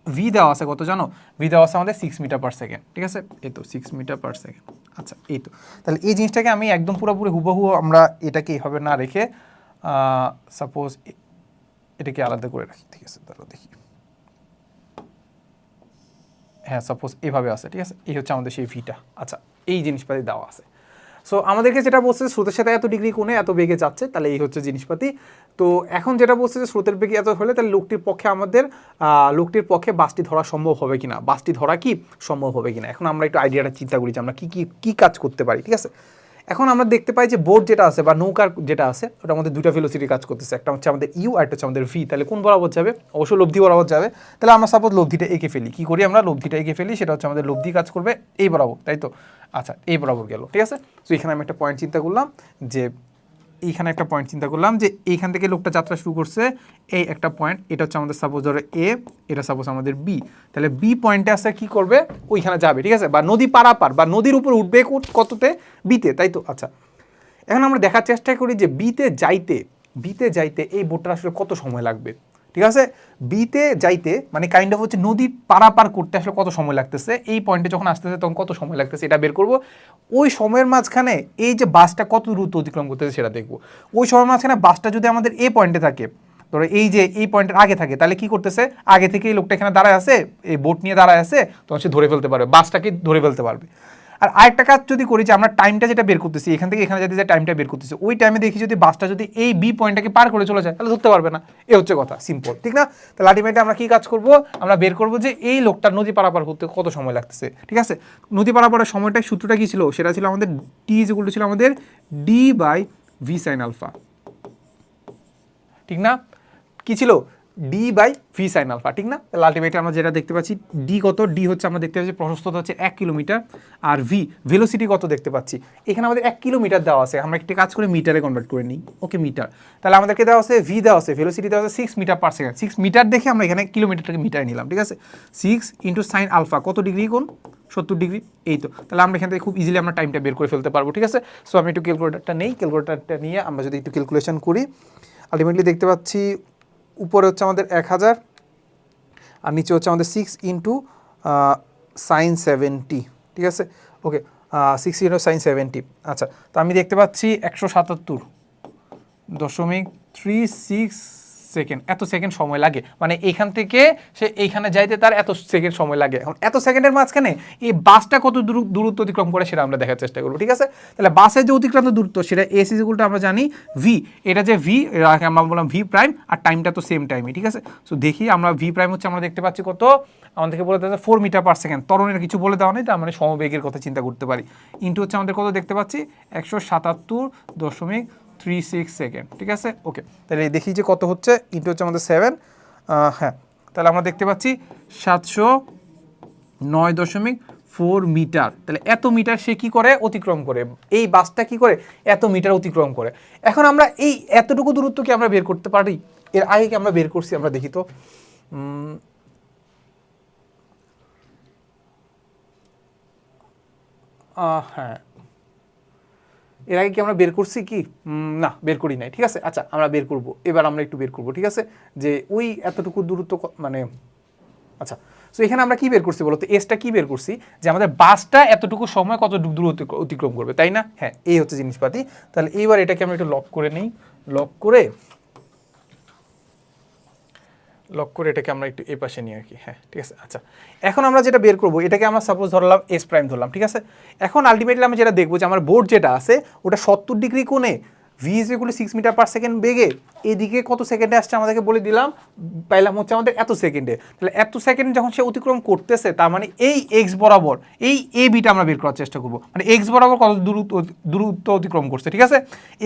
[SPEAKER 1] ভি দেওয়া আছে কত জানো, ভি দেওয়া আছে আমাদের 6 মিটার পার সেকেন্ড, ঠিক আছে। এই তো 6 মিটার পার সেকেন্ড। আচ্ছা এই তো তাহলে এই জিনিসটাকে আমি একদম পুরোপুরি হুবহু আমরা এটাকে এইভাবে না রেখে সাপোজ এটাকে আলাদা করে রাখি, ঠিক আছে। তাহলে দেখি, হ্যাঁ সাপোজ এইভাবে আছে, ঠিক আছে। এই হচ্ছে আমাদের সেই ভিটা। আচ্ছা এই জিনিসপাতি দেওয়া আছে। সো আমাদেরকে যেটা বলছে স্রোতের সাথে এত ডিগ্রি কোণে এত বেগে যাচ্ছে, তাহলে এই হচ্ছে জিনিসপাতি। তো এখন যেটা বলছে যে স্রোতের বেগে এত হলে তাহলে লোকটির পক্ষে বাসটি ধরা সম্ভব হবে কিনা, বাসটি ধরা কি সম্ভব হবে কিনা। এখন আমরা একটু আইডিয়াটা চিন্তা করি যে আমরা কি কাজ করতে পারি, ঠিক আছে। এখন আমরা দেখতে পাই যে বোট যেটা আছে বা নৌকার যেটা আছে ওটা আমাদের দুইটা ভেলোসিটি কাজ করতেছে, একটা হচ্ছে আমাদের ইউ আর একটা হচ্ছে আমাদের ভি। তাহলে কোন বরাবর যাবে, অবশ্যই লব্ধি বরাবর যাবে। তাহলে আমরা সাপোজ লব্ধিটা এঁকে ফেলি, কি করি আমরা লব্ধিটা এঁকে ফেলি, সেটা হচ্ছে আমাদের লব্ধি কাজ করবে এই বরাবর, তাই তো। আচ্ছা এই বরাবর গেল, ঠিক আছে। তো এখানে আমি একটা পয়েন্ট চিন্তা করলাম যে এইখান থেকে লোকটা যাত্রা শুরু করছে, এই একটা পয়েন্ট, এটা হচ্ছে আমাদের সাপোজ ধরো এ, এটা সাপোজ আমাদের বি, তাহলে বি পয়েন্টে আসে কি করবে ওইখানে যাবে, ঠিক আছে। বা নদী পারাপার বা নদীর উপর উঠবে কততে, বিতে, তাই তো। আচ্ছা এখন আমরা দেখার চেষ্টা করি যে বিতে যাইতে এই বোটটা আসলে কত সময় লাগবে, ঠিক আছে। বিতে যাইতে মানে কাইন্ড অফ হচ্ছে নদী পারাপার করতে আসলে কত সময় লাগতেছে, এই পয়েন্টে যখন আসতেছে তখন কত সময় লাগতেছে এটা বের করব। ওই সময়ের মাঝখানে এই যে বাসটা কত দ্রুত অতিক্রম করতেছে সেটা দেখব। ওই সময়ের মাঝখানে বাসটা যদি আমাদের এ পয়েন্টে থাকে, ধরো এই যে এই পয়েন্টের আগে থাকে, তাহলে কি করতেছে আগে থেকে এই লোকটা এখানে দাঁড়ায় আছে, এই বোট নিয়ে দাঁড়ায় আছে, তখন সে ধরে ফেলতে পারবে, বাসটাকে ধরে ফেলতে পারবে। আর আরেকটা কাজ যদি করি যে আমরা টাইমটা যেটা বের করতেছি এখান থেকে এখানে যদি যে টাইমটা বের করতেছি, ওই টাইমে দেখি যদি বাসটা যদি এই বি পয়েন্টটাকে পার করে চলে যায় তাহলে ধরতে পারবে না, এ হচ্ছে কথা, সিম্পল, ঠিক না। তাহলে আলটিমেটলি আমরা কি কাজ করব, আমরা বের করব যে এই লোকটা নদী পারাপার করতে কত সময় লাগতেছে, ঠিক আছে। নদী পারাপারের সময়টা সূত্রটা কি ছিল, সেটা ছিল আমাদের টি ইজ ইকুয়াল টু ছিল আমাদের d by v sine alpha, ঠিক না। কি ছিল d by v sine alpha, ঠিক না। তাহলে আলটিমেটলি আমরা যেটা দেখতে পাচ্ছি ডি কত, ডি হচ্ছে আমরা দেখতে পাচ্ছি প্রশস্ততা হচ্ছে 1 কিলোমিটার, আর ভি ভেলোসিটি কত দেখতে পাচ্ছি, এখানে আমাদের 1 কিলোমিটার দেওয়া আছে, আমরা একটি কাজ করে মিটারে কনভার্ট করে নিই, ওকে মিটার। তাহলে আমাদেরকে দেওয়া আছে ভি দেওয়া আছে, ভেলোসিটি দেওয়া আছে 6 মিটার পার সেকেন্ড, 6 মিটার দেখে আমরা এখানে কিলোমিটারটাকে মিটারে নিলাম, ঠিক আছে। 6 ইন্টু সাইন আলফা কত ডিগ্রি কোণ, 70 ডিগ্রি, এই তো। তাহলে আমরা এখান থেকে খুব ইজিলি আমরা টাইমটা বের করে ফেলতে পারবো, ঠিক আছে। সো আমি একটু ক্যালকুলেটারটা নিয়ে আমরা যদি একটু ক্যালকুলেশন করি, আলটিমেটলি দেখতে পাচ্ছি উপরে হচ্ছে আমাদের 1000 আর নিচে হচ্ছে আমাদের 6 ইন্টু সাইন 70, ঠিক আছে, ওকে 6 ইন্টু সাইন 70। আচ্ছা তো আমি দেখতে পাচ্ছি 177.36 সেকেন্ড, এত সেকেন্ড সময় লাগে, মানে এইখান থেকে সে এইখানে যাইতে তার এত সেকেন্ড সময় লাগে। এখন এত সেকেন্ডের মাঝখানে এই বাসটা কত দূরত্ব অতিক্রম করে সেটা আমরা দেখার চেষ্টা করবো, ঠিক আছে। তাহলে বাসের যে অতিক্রান্ত দূরত্ব সেটা এস ইজ ইকুয়াল টু আমরা জানি ভি, এটা যে ভি আমরা বললাম ভি প্রাইম, আর টাইমটা তো সেম টাইমই, ঠিক আছে। সো দেখি আমরা ভি প্রাইম হচ্ছে আমরা দেখতে পাচ্ছি কত, আমাদেরকে বলে দেওয়া 4 মিটার পার সেকেন্ড, ত্বরণের কিছু বলে দেওয়া নেই, তার মানে সমবেগের কথা চিন্তা করতে পারি। ইন্টু হচ্ছে আমাদের কত দেখতে পাচ্ছি 177.36 সেকেন্ড, ঠিক আছে, ওকে। তাহলে দেখি যে কত হচ্ছে, ইন্টু হচ্ছে আমাদের 7, হ্যাঁ তাহলে আমরা দেখতে পাচ্ছি 709.4 মিটার। তাহলে এত মিটার সে কি করে অতিক্রম করে, এই বাসটা কি করে এত মিটার অতিক্রম করে। এখন আমরা এই এতটুকু দূরত্ব কি আমরা বের করতে পারি, এর আগে কি আমরা বের করছি, আমরা দেখি তো। হ্যাঁ এর আগে কি আমরা বের করছি কি, না বের করি নাই, ঠিক আছে। আচ্ছা আমরা বের করব, এবার আমরা একটু বের করব, ঠিক আছে, যে ওই এতটুকু দূরত্ব মানে, আচ্ছা সো এখানে আমরা কি বের করছি বলতো, এসটা কি বের করছি যে আমাদের বাসটা এতটুকু সময় কত দূরত্ব অতিক্রম করবে, তাই না। হ্যাঁ এই হচ্ছে জিনিসপাতি। তাহলে এইবার এটাকে আমরা একটু লক করে নিই, লক করে লক করে এটাকে আমরা একটু এই পাশে নিয়ে আর কি, হ্যাঁ ঠিক আছে। আচ্ছা এখন আমরা যেটা বের করবো এটাকে আমরা সাপোজ ধরলাম এস প্রাইম ধরলাম, ঠিক আছে। এখন আলটিমেটলি আমরা যেটা দেখবো যে আমার বোর্ড যেটা আছে ওটা 70 ডিগ্রি কোণে v is equal to 6 metre per second বেগে এদিকে কত সেকেন্ডে আসছে আমাদেরকে বলে দিলাম, পাইলাম হচ্ছে আমাদের এত সেকেন্ডে। তাহলে এত সেকেন্ড যখন সে অতিক্রম করতেছে তার মানে এই এক্স বরাবর এই এ বিটা আমরা বের করার চেষ্টা করবো, মানে এক্স বরাবর কত দূরত্ব অতিক্রম করছে, ঠিক আছে।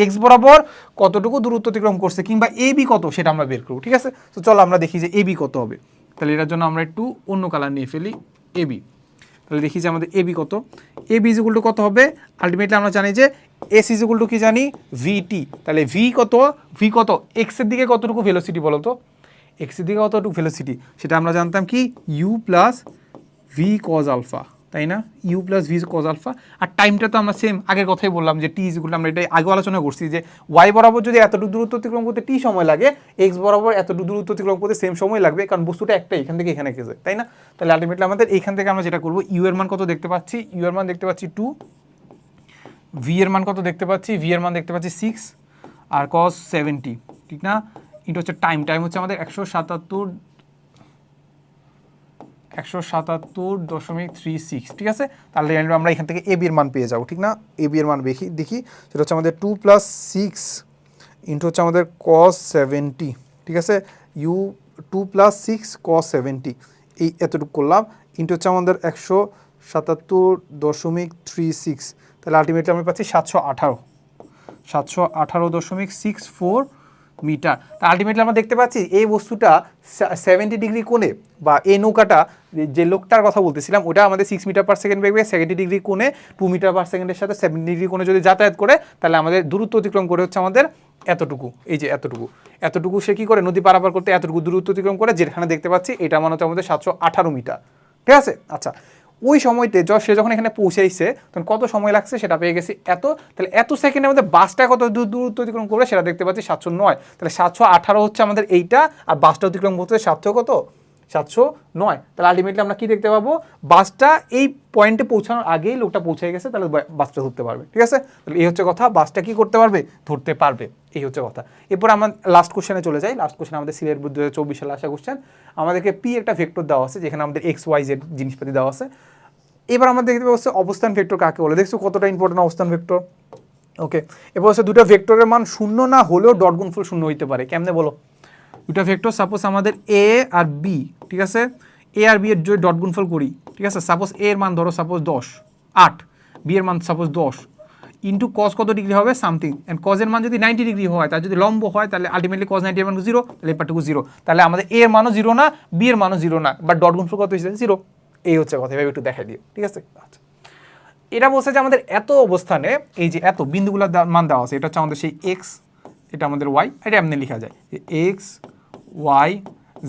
[SPEAKER 1] এক্স বরাবর কতটুকু দূরত্ব অতিক্রম করছে কিংবা এ বি কত সেটা আমরা বের করবো, ঠিক আছে। তো চলো আমরা দেখি যে এ বি কত হবে। তাহলে এটার জন্য আমরা একটু অন্য কালার নিয়ে ফেলি, এ বি। তাহলে দেখি যে আমাদের এ বি কত, A B is equal two কত হবে, আলটিমেটলি আমরা জানি যে এস ইজ ইকুয়াল টু কি জানি ভিটি। তাহলে ভি কত, ভি কত এক্সের দিকে কতটুকু ভেলোসিটি বলো তো, এক্সের দিকে কতটুকু ভেলোসিটি সেটা আমরা জানতাম কি U plus V cos alpha, তাই না, U plus V cos alpha. আর টাইমটা তো আমরা সেম আগের কথাই বললাম যে টি ইজ ইকুয়াল, আমরা এটাই আগে আলোচনা করছি যে ওয়াই বরাবর যদি এতটুকু দূরত্ব অতিক্রম করতে টি সময় লাগে, এক্স বরাবর এতটুকু দূরত্ব অতিক্রম করতে সেম সময় লাগবে, কারণ বস্তুটা একটাই এখান থেকে এখানে গেছে, তাই না। তাহলে আলটিমেটলি আমাদের এইখান থেকে আমরা যেটা করবো ইউ এর মান কত দেখতে পাচ্ছি, ইউ এর মান দেখতে পাচ্ছি 2, ভি এর মান কত দেখতে পাচ্ছি, ভি এর মান দেখতে পাচ্ছি 6 আর কস 70, ঠিক না, এটা হচ্ছে টাইম, টাইম হচ্ছে আমাদের 177.36, ঠিক আছে। তাহলে আমরা এখান থেকে এ বি এর মান পেয়ে যাবো, ঠিক না। এ বি এর মান দেখি সেটা হচ্ছে আমাদের 2 + 6 ইন্টু হচ্ছে আমাদের cos 70, ঠিক আছে, ইউ 2 + 6 cos 70 এই এতটুকু করলাম ইন্টু হচ্ছে আমাদের 177.36, তাহলে আলটিমেটলি আমি পাচ্ছি 718.64 মিটার। তা আলটিমেটলি আমরা দেখতে পাচ্ছি এই বস্তুটা 70 ডিগ্রি কোণে বা এই নৌকাটা যে লোকটার কথা বলতেছিলাম ওটা আমাদের 6 মিটার পার সেকেন্ড বেগে 70 ডিগ্রি কোণে 2 মিটার পার সেকেন্ডের সাথে 70 ডিগ্রি কোণে যদি যাতায়াত করে তাহলে আমাদের দূরত্ব অতিক্রম করে হচ্ছে আমাদের এতটুকু, এই যে এতটুকু সে কি করে নদী পারাপার করতে এতটুকু দূরত্ব অতিক্রম করে, যেখানে দেখতে পাচ্ছি এটা মানে হচ্ছে আমাদের 718 মিটার, ঠিক আছে। আচ্ছা ওই সময়তে সে যখন এখানে পৌঁছাইছে তখন কত সময় লাগছে সেটা পেয়ে গেছি এত, তাহলে এত সেকেন্ডের মধ্যে বাসটা কত দূরত্ব অতিক্রম করবে সেটা দেখতে পাচ্ছি 709, তাহলে 718 হচ্ছে আমাদের এইটা, আর বাসটা অতিক্রম করতে 700 কত 709, তাহলে আলটিমেটলি আমরা কি দেখতে পাবো বাসটা এই পয়েন্টে পৌঁছানোর আগেই লোকটা পৌঁছে গেছে, তাহলে বাসটা ধরতে পারবে, ঠিক আছে। তাহলে এই হচ্ছে কথা, বাসটা কি করতে পারবে, ধরতে পারবে, এই হচ্ছে কথা। এরপর আমরা লাস্ট কোশ্চেনে চলে যাই। লাস্ট কোশ্চেন আমাদের সিলেট 2024 সালে আসা কোশ্চেন, আমাদেরকে পি একটা ভেক্টর দেওয়া আছে যেখানে আমাদের এক্স ওয়াই জেড জিনিসপাতি দেওয়া আছে। এবার আমরা দেখতে পাচ্ছি অবস্থান ভেক্টর কাকে বলে, দেখছো কতটা ইম্পর্টেন্ট অবস্থান ভেক্টর, ওকে। এবার হচ্ছে দুটো ভেক্টরের মান শূন্য না হলেও ডট গুণফল শূন্য হইতে পারে, কেমনে বলো। দুটো ভেক্টর সাপোজ আমাদের এ আর বি, ঠিক আছে, এ আর বি এর যদি ডট গুণফল করি, ঠিক আছে, সাপোজ এ এর মান ধরো সাপোজ 10 8, বি এর মান সাপোজ 10 ইন্টু কস কত ডিগ্রি হবে সামথিং, অ্যান্ড কজের মান যদি 90 ডিগ্রি হয় তার যদি লম্ব হয় তাহলে আলটিমেটলি কস 90 এর মান 0, তাহলে এই পার্টটুকু 0, তাহলে আমাদের এ এর মানও 0 না, বি এর মানও 0 না, বাট ডট গুণফল কত হয়েছে 0, এই হচ্ছে কথা, এভাবে একটু দেখাই দিও, ঠিক আছে। আচ্ছা এটা বলছে যে আমাদের এত অবস্থানে এই যে এত বিন্দুগুলোর মান দেওয়া আছে, এটা হচ্ছে আমাদের সেই এক্স, এটা আমাদের ওয়াই, এটা এমনি লেখা যায় যে এক্স ওয়াই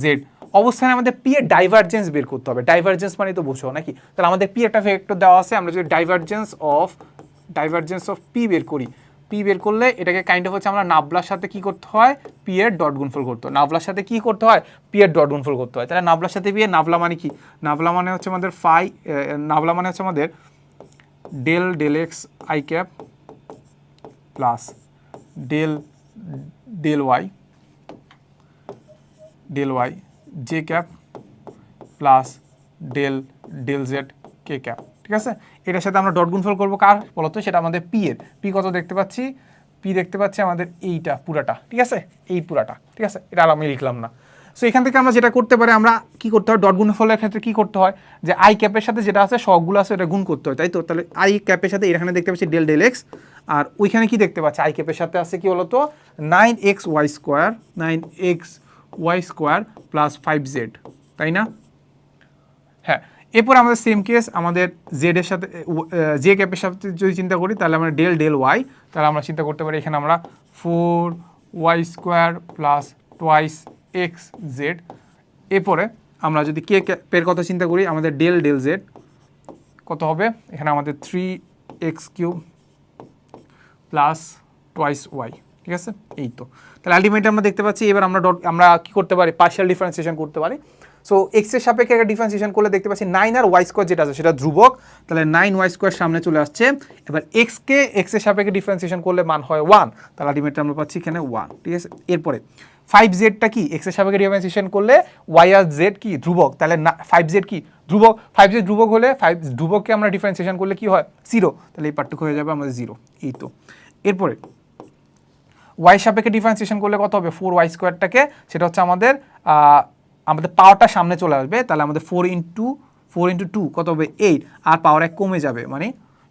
[SPEAKER 1] জেড অবস্থানে আমাদের পি এর ডাইভারজেন্স বের করতে হবে। ডাইভারজেন্স মানে তো বুঝো নাকি, তাহলে আমাদের পি একটা ভেক্টর দেওয়া আছে, আমরা যদি ডাইভারজেন্স অফ পি বের করি, পি বের করলে এটাকে কাইন্ড অফ হচ্ছে আমরা নাবলার সাথে কি করতে হয়, পি এর ডট গুণফল করতে হয়, নাবলার সাথে কি করতে হয়, পি এর ডট গুণফল করতে হয়। তাহলে নাবলার সাথে পি এর, নাবলা মানে কি, নাবলা মানে হচ্ছে আমাদের নাবলা মানে হচ্ছে আমাদের del x i cap plus del y j cap plus del z k cap, ঠিক আছে। এটার সাথে আমরা ডট গুণফল করবো কার বলতো, সেটা আমাদের পি এর, পি কত দেখতে পাচ্ছি, পি দেখতে পাচ্ছি আমাদের এইটা পুরাটা, ঠিক আছে, এই পুরাটা, ঠিক আছে, এটা আর আমি লিখলাম না। সো এখান থেকে আমরা যেটা করতে পারি, আমরা কি করতে হয়, ডট গুণফলের ক্ষেত্রে কি করতে হয় যে আই ক্যাপের সাথে যেটা আছে সবগুলো আছে এটা গুণ করতে হয়, তাই তো। তাহলে আই ক্যাপের সাথে এখানে দেখতে পাচ্ছি ডেল এক্স, আর ওইখানে কি দেখতে পাচ্ছি আই ক্যাপের সাথে আছে কি বলতো 9xy² প্লাস 5z, তাই না। হ্যাঁ এরপর আমাদের সেম কেস আমাদের জেড এর সাথে জে ক্যাপের সাথে যদি চিন্তা করি তাহলে আমরা ডেল ওয়াই, তাহলে আমরা চিন্তা করতে পারি এখানে আমরা 4y² plus twice x Z. এরপরে আমরা যদি কে ক্যাপের কথা চিন্তা করি আমাদের ডেল জেড কত হবে, এখানে আমাদের 3x³ প্লাস টোয়াইস ওয়াই, ঠিক আছে, এই তো। তাহলে আলটিমেটলি আমরা দেখতে পাচ্ছি এবার আমরা কি করতে পারি, পার্শিয়াল ডিফারেন্সিয়েশন করতে পারি। সো এক্স এর সাপেক্ষে একটা ডিফারেন্সিয়েশন করলে দেখতে পাচ্ছি 9 আর y² যেটা আছে সেটা ধ্রুবক, তাহলে 9y² সামনে চলে আসছে। এবার এক্স এর সাপেক্ষে ডিফারেন্সিয়েশন করলে মান হয় 1, তাহলে আলটিমেটলি আমরা পাচ্ছি এখানে 1, ঠিক আছে। এরপরে 5z কি x এর সাপেক্ষে ডিফারেন্সিয়েশন করলে y আর z কি ধ্রুবক, তাহলে 5z কি ধ্রুবক, 5z ধ্রুবক হলে 5 ধ্রুবককে আমরা ডিফারেন্সিয়েশন করলে কি হয় 0, তাহলে এই পার্টটুকু হয়ে যাবে আমাদের 0। এই তো এরপরে y সাপেক্ষে ডিফারেন্সিয়েশন করলে কত হবে 4y স্কোয়ারটাকে, সেটা হচ্ছে আমাদের আমাদের পাওয়ারটা সামনে চলে আসবে, তাহলে আমাদের 4 ইন্টু 2 কত হবে 8, আর পাওয়ার 1 কমে যাবে, মানে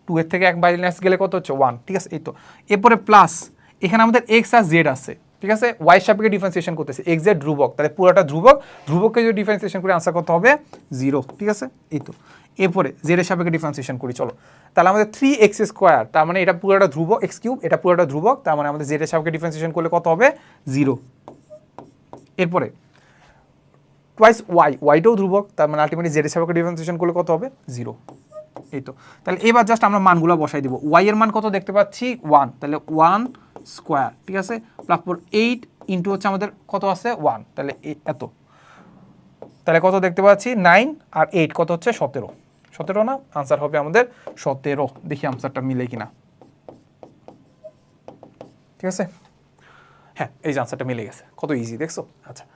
[SPEAKER 1] 2 এর থেকে 1 মাইনাস গেলে কত হচ্ছে 1, ঠিক আছে। এই তো এরপরে প্লাস এখানে আমাদের x আর z আছে, ঠিক আছে, y সাপেক্ষে ডিফারেন্সিয়েশন করতেছে, x z ধ্রুবক, তাহলে পুরোটা ধ্রুবক, ধ্রুবককে যদি ডিফারেন্সিয়েশন করে আনসার কত হবে 0, ঠিক আছে। এই তো এরপরে z এর সাপেক্ষে ডিফারেন্সিয়েশন করি, চলো, তাহলে আমাদের 3x স্কোয়ার, তার মানে এটা পুরোটা ধ্রুবক, x কিউব এটা পুরোটা ধ্রুবক, তার মানে আমাদের z এর সাপেক্ষে ডিফারেন্সিয়েশন করলে কত হবে 0। এরপরে টুয়াইস ওয়াইটাও ধ্রুবক, তার মানে আলটিমেটলি জেড এর সাপেক্ষে ডিফারেন্সিয়েশন করলে কত হবে 0। এই তো তাহলে এবার জাস্ট আমরা মানগুলো বসাই দিব, ওয়াই এর মান কত দেখতে পাচ্ছি 1, তাহলে 1 স্কোয়ার, ঠিক আছে, প্লাস 8 ইন্টু হচ্ছে আমাদের কত আছে 1, তাহলে এত, তাহলে কত দেখতে পাচ্ছি 9 আর 8 কত হচ্ছে 17 না, আনসার হবে আমাদের 17। দেখি আনসারটা মিলে কিনা, ঠিক আছে, হ্যাঁ এই যে আনসারটা মিলে গেছে, কত ইজি দেখছো। আচ্ছা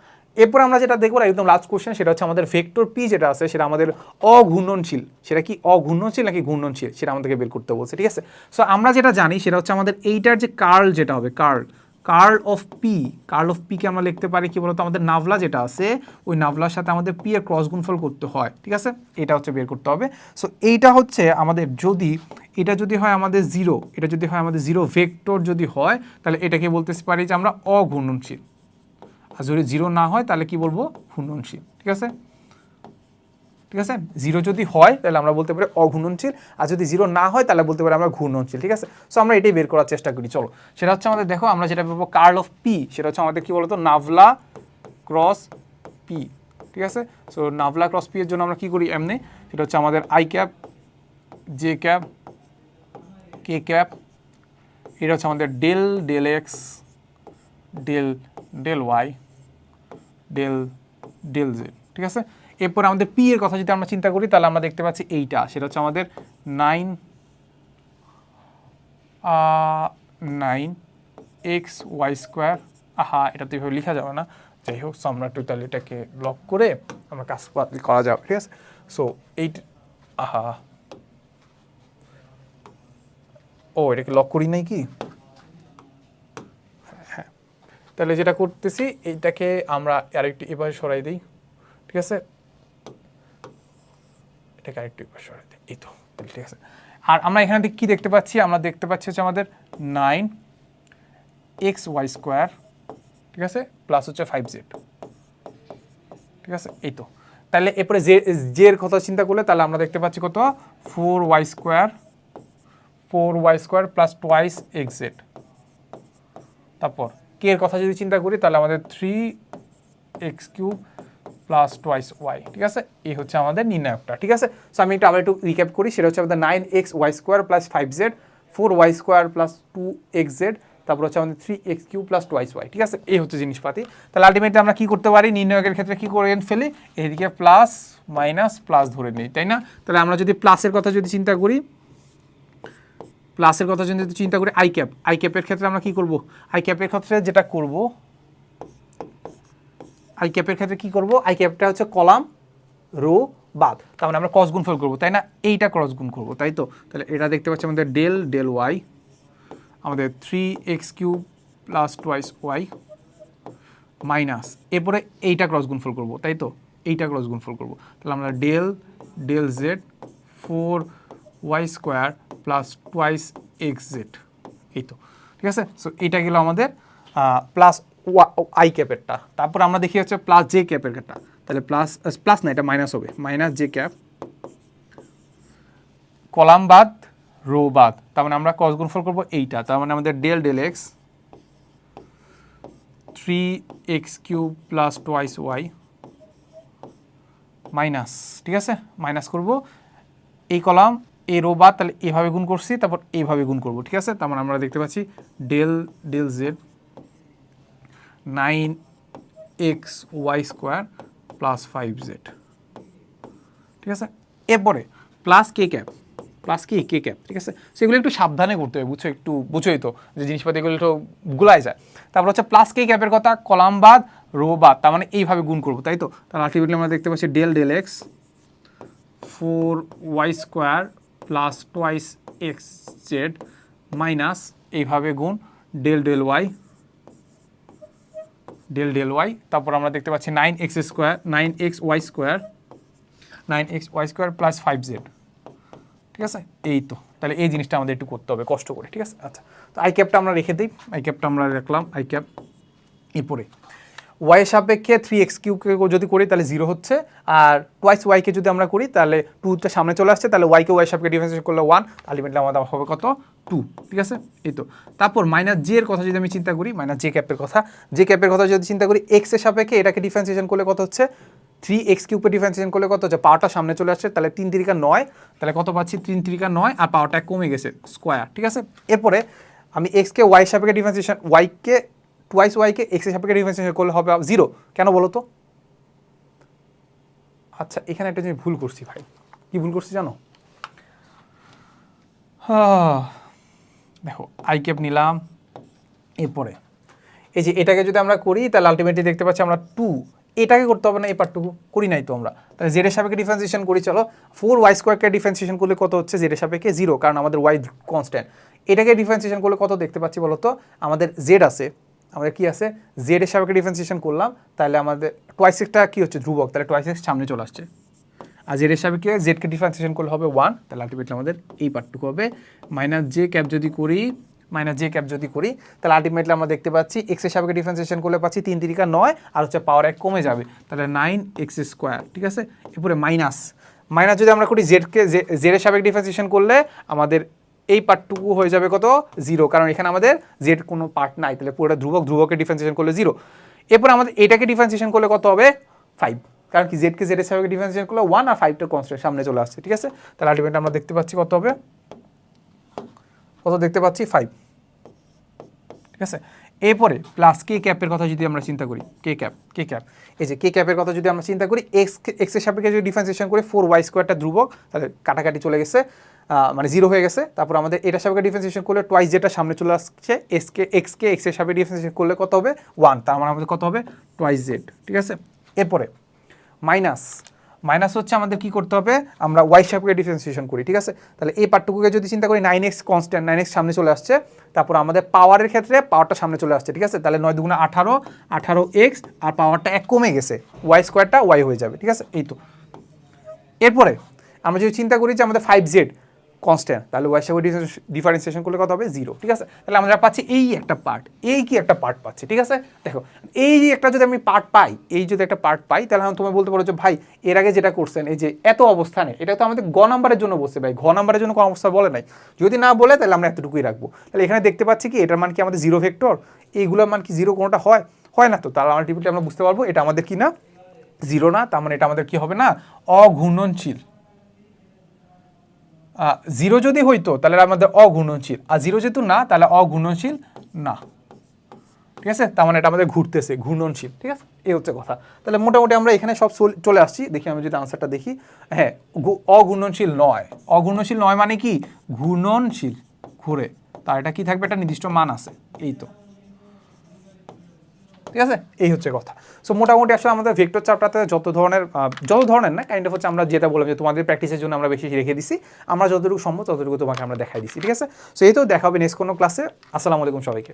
[SPEAKER 1] এরপর আমরা যেটা দেখবো একদম লাস্ট কোশ্চেন, সেটা হচ্ছে আমাদের ভেক্টর পি যেটা আছে সেটা আমাদের অঘূর্ণনশীল, সেটা কি অঘূর্ণনশীল নাকি ঘূর্ণনশীল সেটা আমাদেরকে বের করতে বলছে, ঠিক আছে। সো আমরা যেটা জানি সেটা হচ্ছে আমাদের এইটার যে কার্ল যেটা হবে, কার্ল অফ পিকে আমরা লিখতে পারি কি বলতো, আমাদের নাভলা যেটা আছে ওই নাভলার সাথে আমাদের পি এর ক্রস গুণফল করতে হয়, ঠিক আছে, এটা হচ্ছে বের করতে হবে। সো এইটা হচ্ছে আমাদের যদি এটা যদি হয় আমাদের 0, এটা যদি হয় আমাদের 0 ভেক্টর যদি হয়, তাহলে এটাকে বলতে পারি যে আমরা অঘূর্ণনশীল, আর যদি 0 না হয় তাহলে কি বলবো ঘূর্ণনশীল, ঠিক আছে, ঠিক আছে। 0 যদি হয় তাহলে আমরা বলতে পারি অঘূর্ণনশীল, আর যদি 0 না হয় তাহলে বলতে পারি আমরা ঘূর্ণনশীল, ঠিক আছে। সো আমরা এটাই বের করার চেষ্টা করি, চলো, সেটা হচ্ছে আমাদের দেখো আমরা যেটা বলবো কার্ল অফ পি, সেটা হচ্ছে আমাদের কি বলতো নাভলা ক্রস পি, ঠিক আছে। সো নাভলা ক্রস পি এর জন্য আমরা কি করি এমনি, সেটা হচ্ছে আমাদের i cap j cap k cap, এটা হচ্ছে আমাদের del x del y del z, ঠিক আছে। এরপর আমাদের পি এর কথা যদি আমরা চিন্তা করি তাহলে আমরা দেখতে পাচ্ছি এইটা, সেটা হচ্ছে আমাদের 9x y স্কোয়ার, এটা তো এইভাবে লেখা যাবে না, যাই হোক আমরা টোটাল এটাকে লক করে আমরা কাজ করা যাবে, ঠিক আছে। সো এটাকে লক করি নাই কি, হ্যাঁ, তাহলে যেটা করতেছি এইটাকে আমরা আরেকটু এবার সরাই দিই, ঠিক আছে, এটাকে আরেকটু এবার সরাই দিই, এই তো, ঠিক আছে। আর আমরা এখানে কি দেখতে পাচ্ছি, আমরা দেখতে পাচ্ছি হচ্ছে আমাদের 9xy স্কোয়ার, ঠিক আছে, প্লাস হচ্ছে 5z, ঠিক আছে। এই তো তাহলে এরপরে জে এর কথা চিন্তা করলে তাহলে আমরা দেখতে পাচ্ছি কত 4y square plus twice xz, তারপর কে এর কথা যদি চিন্তা করি তাহলে আমাদের 3x³ প্লাস টুয়াইস ওয়াই, ঠিক আছে, এই হচ্ছে আমাদের নির্ণায়কটা, ঠিক আছে। সো আমি আবার একটু রিক্যাপ করি, সেটা হচ্ছে আমাদের 9xy square plus 5z, 4y square plus 2xz, তারপর হচ্ছে আমাদের 3x³ প্লাস টুয়াইস ওয়াই, ঠিক আছে, এই হচ্ছে জিনিসপাতি। তাহলে আলটিমেটলি আমরা কি করতে পারি, নির্ণায়কের ক্ষেত্রে কি করে ফেলি, এদিকে প্লাস মাইনাস প্লাস ধরে নিই, তাই না। তাহলে আমরা যদি প্লাসের কথা যদি চিন্তা করি, আই ক্যাপের ক্ষেত্রে আমরা কি করব, আই ক্যাপের ক্ষেত্রে কি করব, আই ক্যাপটা হচ্ছে কলাম রো বাদ, তার মানে আমরা ক্রস গুণফল করব, তাই না, এইটা ক্রস গুণ করব, তাই তো। তাহলে এটা দেখতে পাচ্ছি আমাদের ডেল ওয়াই, আমাদের 3x³ plus twice y minus, এরপরে এইটা ক্রস গুণফল করব, তাই তো, এইটা ক্রস গুণফল করব, তাহলে আমরা del z 4y square plus twice xz, এই তো, ঠিক আছে। সো এইটা গেল আমাদের প্লাস আই ক্যাপেরটা, তারপর আমরা দেখি হচ্ছে প্লাস জে ক্যাপেরটা, তাহলে প্লাস না এটা মাইনাস হবে, মাইনাস জে ক্যাপ কলাম বাদ রো বাদ, তার মানে আমরা ক্রস গুণফল করব এইটা, তার মানে আমাদের del x 3x³ plus twice y minus, ঠিক আছে, মাইনাস করব এই কলাম এই রো বাদ, তাহলে এইভাবে গুণ করছি, তারপর এইভাবে গুণ করব, ঠিক আছে। তার মানে আমরা দেখতে পাচ্ছি del Z 9xy square plus 5z, ঠিক আছে। এরপরে প্লাস কে ক্যাপ, প্লাস কি কে ক্যাপ, ঠিক আছে। সেগুলো একটু সাবধানে করতে হবে, বুঝছো, একটু বুঝোই তো যে জিনিসপাতি এগুলো একটু গুলাই যায়। তারপর হচ্ছে প্লাস কে ক্যাপের কথা, কলাম বাদ রো বাদ, তার মানে এইভাবে গুণ করবো, তাই তো। তাহলে আলটিমেটলি আমরা দেখতে পাচ্ছি del del x 4y² plus twice x z minus এইভাবে গুণ del del y del del y. তারপর আমরা দেখতে পাচ্ছি 9xy² প্লাস 5z, ঠিক আছে। এই তো, তাহলে এই জিনিসটা আমাদের একটু করতে হবে কষ্ট করে, ঠিক আছে। আচ্ছা, তো আই ক্যাপটা আমরা রেখে দিই, আই ক্যাপটা আমরা রাখলাম, আই ক্যাপ এরপরে ওয়াই এর সাপেক্ষে 3x³ যদি করি তাহলে 0 হচ্ছে, আর টোয়াইস ওয়াইকে যদি আমরা করি তাহলে 2টা সামনে চলে আসছে, তাহলে ওয়াইকে ওয়াই সাপেক্ষে ডিফারেন্সিয়েট করলে 1, আলটিমেটলি আমাদের হবে কত 2, ঠিক আছে। এই তো, তারপর মাইনাস জে এর কথা যদি আমি চিন্তা করি, মাইনাস জে ক্যাপের কথা, জে ক্যাপের কথা যদি চিন্তা করি, এক্স এর সাপেক্ষে এটাকে ডিফারেন্সিয়েশন করলে কত হচ্ছে 3x³ ডিফারেন্সিয়েশন করলে কত হচ্ছে, পাওয়ারটা সামনে চলে আসছে, তাহলে 3 3 9, তাহলে কত পাচ্ছি 3 3 9, আর পাওয়ারটা কমে গেছে স্কোয়ার, ঠিক আছে। এরপরে আমি এক্সকে ওয়াই সাপেক্ষে ডিফারেন্সিয়েশন, ওয়াইকে টোয়াইস ওয়াইকে এক্স এর সাপেক্ষে ডিফারেন্সিয়েশন করলে হবে 0, কেন বলো তো। আচ্ছা, এখানে একটা জিনিস ভুল করছি ভাই, কি ভুল করছি জানো, দেখো আই ক্যাপ নিলাম, এরপরে এই যে এটাকে যদি আমরা করি তাহলে আলটিমেটলি দেখতে পাচ্ছি আমরা 2, এটাকে করতে হবে না, এই পার্টটুকু করি নাই তো আমরা, তাহলে জেড এর সাপেক্ষে ডিফারেন্সিয়েশন করি, চলো 4y² ডিফারেন্সিয়েশন করলে কত হচ্ছে জেড এর সাপেক্ষে 0, কারণ আমাদের ওয়াই কনস্ট্যান্ট। এটাকে ডিফারেন্সিয়েশন করলে কত দেখতে পাচ্ছি বলো তো, আমাদের জেড আছে, আমাদের কি আছে, জেড এর সাপেক্ষে ডিফারেন্সিয়েশন করলাম, তাহলে আমাদের টোয়াইস এক্সটা কি হচ্ছে ধ্রুবক, তাহলে টোয়াইস এক্স সামনে চলে আসছে, আর জেড এর সাপেক্ষে জেডকে ডিফারেন্সিয়েশন করলে হবে 1, তাহলে আলটিমেটলি আমাদের এই পার্টটুকু হবে। মাইনাস জে ক্যাপ যদি করি, তাহলে আলটিমেটলি আমরা দেখতে পাচ্ছি এক্স এর সাপেক্ষে ডিফারেন্সিয়েশন করলে পাচ্ছি 3 3 9, আর হচ্ছে পাওয়ার 1 কমে যাবে, তাহলে 9x², ঠিক আছে। এরপরে মাইনাস যদি আমরা করি জেডকে জেড এর সাপেক্ষে ডিফারেন্সিয়েশন করলে আমাদের এই পার্টটুকু হয়ে যাবে কত 0, কারণ এখানে আমাদের জেড কোনো পার্ট নাই, তাহলে পুরোটা ধ্রুবকে ডিফারেন্সিয়েশন করলে 0। এরপর আমাদের এটাকে ডিফারেন্সিয়েশন করলে কত হবে 5, কারণ কি জেডকে জেড এর সাপেক্ষে ডিফারেন্সিয়েশন করলে 1 আর 5টা কনস্ট্যান্ট সামনে চলে আসছে, ঠিক আছে। তাহলে আলটিমেটলি আমরা দেখতে পাচ্ছি কত হবে, কত দেখতে পাচ্ছি 5, ঠিক আছে। এরপরে প্লাস কে ক্যাপের কথা যদি আমরা চিন্তা করি, কে ক্যাপ এই যে কে ক্যাপের কথা যদি আমরা চিন্তা করি, এক্স এর সাপেক্ষে যদি ডিফারেন্সিয়েশন করি 4y² ধ্রুবক, তাহলে কাটাকাটি চলে গেছে, মানে 0 হয়ে গেছে। তারপর আমাদের এটা সাপেক্ষে ডিফারেন্সিয়েশন করলে টোয়াইস যেটা সামনে চলে আসছে, এক্স এর সাপেক্ষে ডিফারেন্সিয়েশন করলে কত হবে 1, তার মানে আমাদের কত হবে টোয়াইস জেড, ঠিক আছে। এরপরে মাইনাস হচ্ছে আমাদের কি করতে হবে, আমরা ওয়াই সাপেক্ষে ডিফারেন্সিয়েশন করি, ঠিক আছে। তাহলে এই পার্টটুকুকে যদি চিন্তা করি 9x কনস্ট্যান্ট, 9x সামনে চলে আসছে, তারপর আমাদের পাওয়ারের ক্ষেত্রে পাওয়ারটা সামনে চলে আসছে, ঠিক আছে। তাহলে 9 2 18, 18x, আর পাওয়ারটা 1 কমে গেছে, y² ওয়াই হয়ে যাবে, ঠিক আছে। এই তো, এরপরে আমরা যদি চিন্তা করি যে আমাদের 5z কনস্ট্যান্ট, তাহলে ওয়াই সাপেক্ষে ডিফারেন্সিয়েশন করলে কত হবে 0, ঠিক আছে। তাহলে আমরা পাচ্ছি এই একটা পার্ট, এই কি একটা পার্ট পাচ্ছি, ঠিক আছে। দেখো এই যে একটা যদি আমি পার্ট পাই, তাহলে তুমি বলতে পারো যে ভাই এর আগে যেটা করছেন এই যে এত অবস্থানে, এটা তো আমাদের গ নাম্বারের জন্য বসছে ভাই, ঘ নাম্বারের জন্য কোনো অবস্থা বলে নাই, যদি না বলে তাহলে আমরা এতটুকুই রাখবো। তাহলে এখানে দেখতে পাচ্ছি কি এটার মান কি আমাদের 0 ভেক্টর, এইগুলোর মান কি 0 কোনোটা হয় না, তো তাহলে আলটিমেটলি আমরা বুঝতে পারবো এটা আমাদের কি না 0 না, তার মানে এটা আমাদের কি হবে না অঘূর্ণনশীল। 0 যদি হইতো তাহলে আমাদের অঘূর্ণনশীল, আর 0 যেহেতু না তাহলে অঘূর্ণনশীল না, ঠিক আছে। তার মানে এটা আমাদের ঘুরতেছে, ঘূর্ণনশীল, ঠিক আছে। এই হচ্ছে কথা। তাহলে মোটামুটি আমরা এখানে সব চলে আসছি, দেখি আমি যদি আনসারটা দেখি, হ্যাঁ অঘূর্ণনশীল নয় মানে কি ঘূর্ণনশীল, ঘুরে, তার এটা কি থাকবে, একটা নির্দিষ্ট মান আছে, এই তো, ঠিক আছে। এই হচ্ছে কথা। সো মোটামুটি আসলে আমাদের ভেক্টর চ্যাপ্টারতে যত ধরনের না কাইন্ড অফ হচ্ছে, আমরা যেটা বললাম যে তোমাদের প্র্যাকটিসের জন্য আমরা বেশি রেখে দিছি, আমরা যতটুকু সম্ভব ততটুকু তোমাকে আমরা দেখাই দিছি, ঠিক আছে। সো এই তো দেখা হবে নেক্সট কোনো ক্লাসে। আসসালামু আলাইকুম সবাইকে।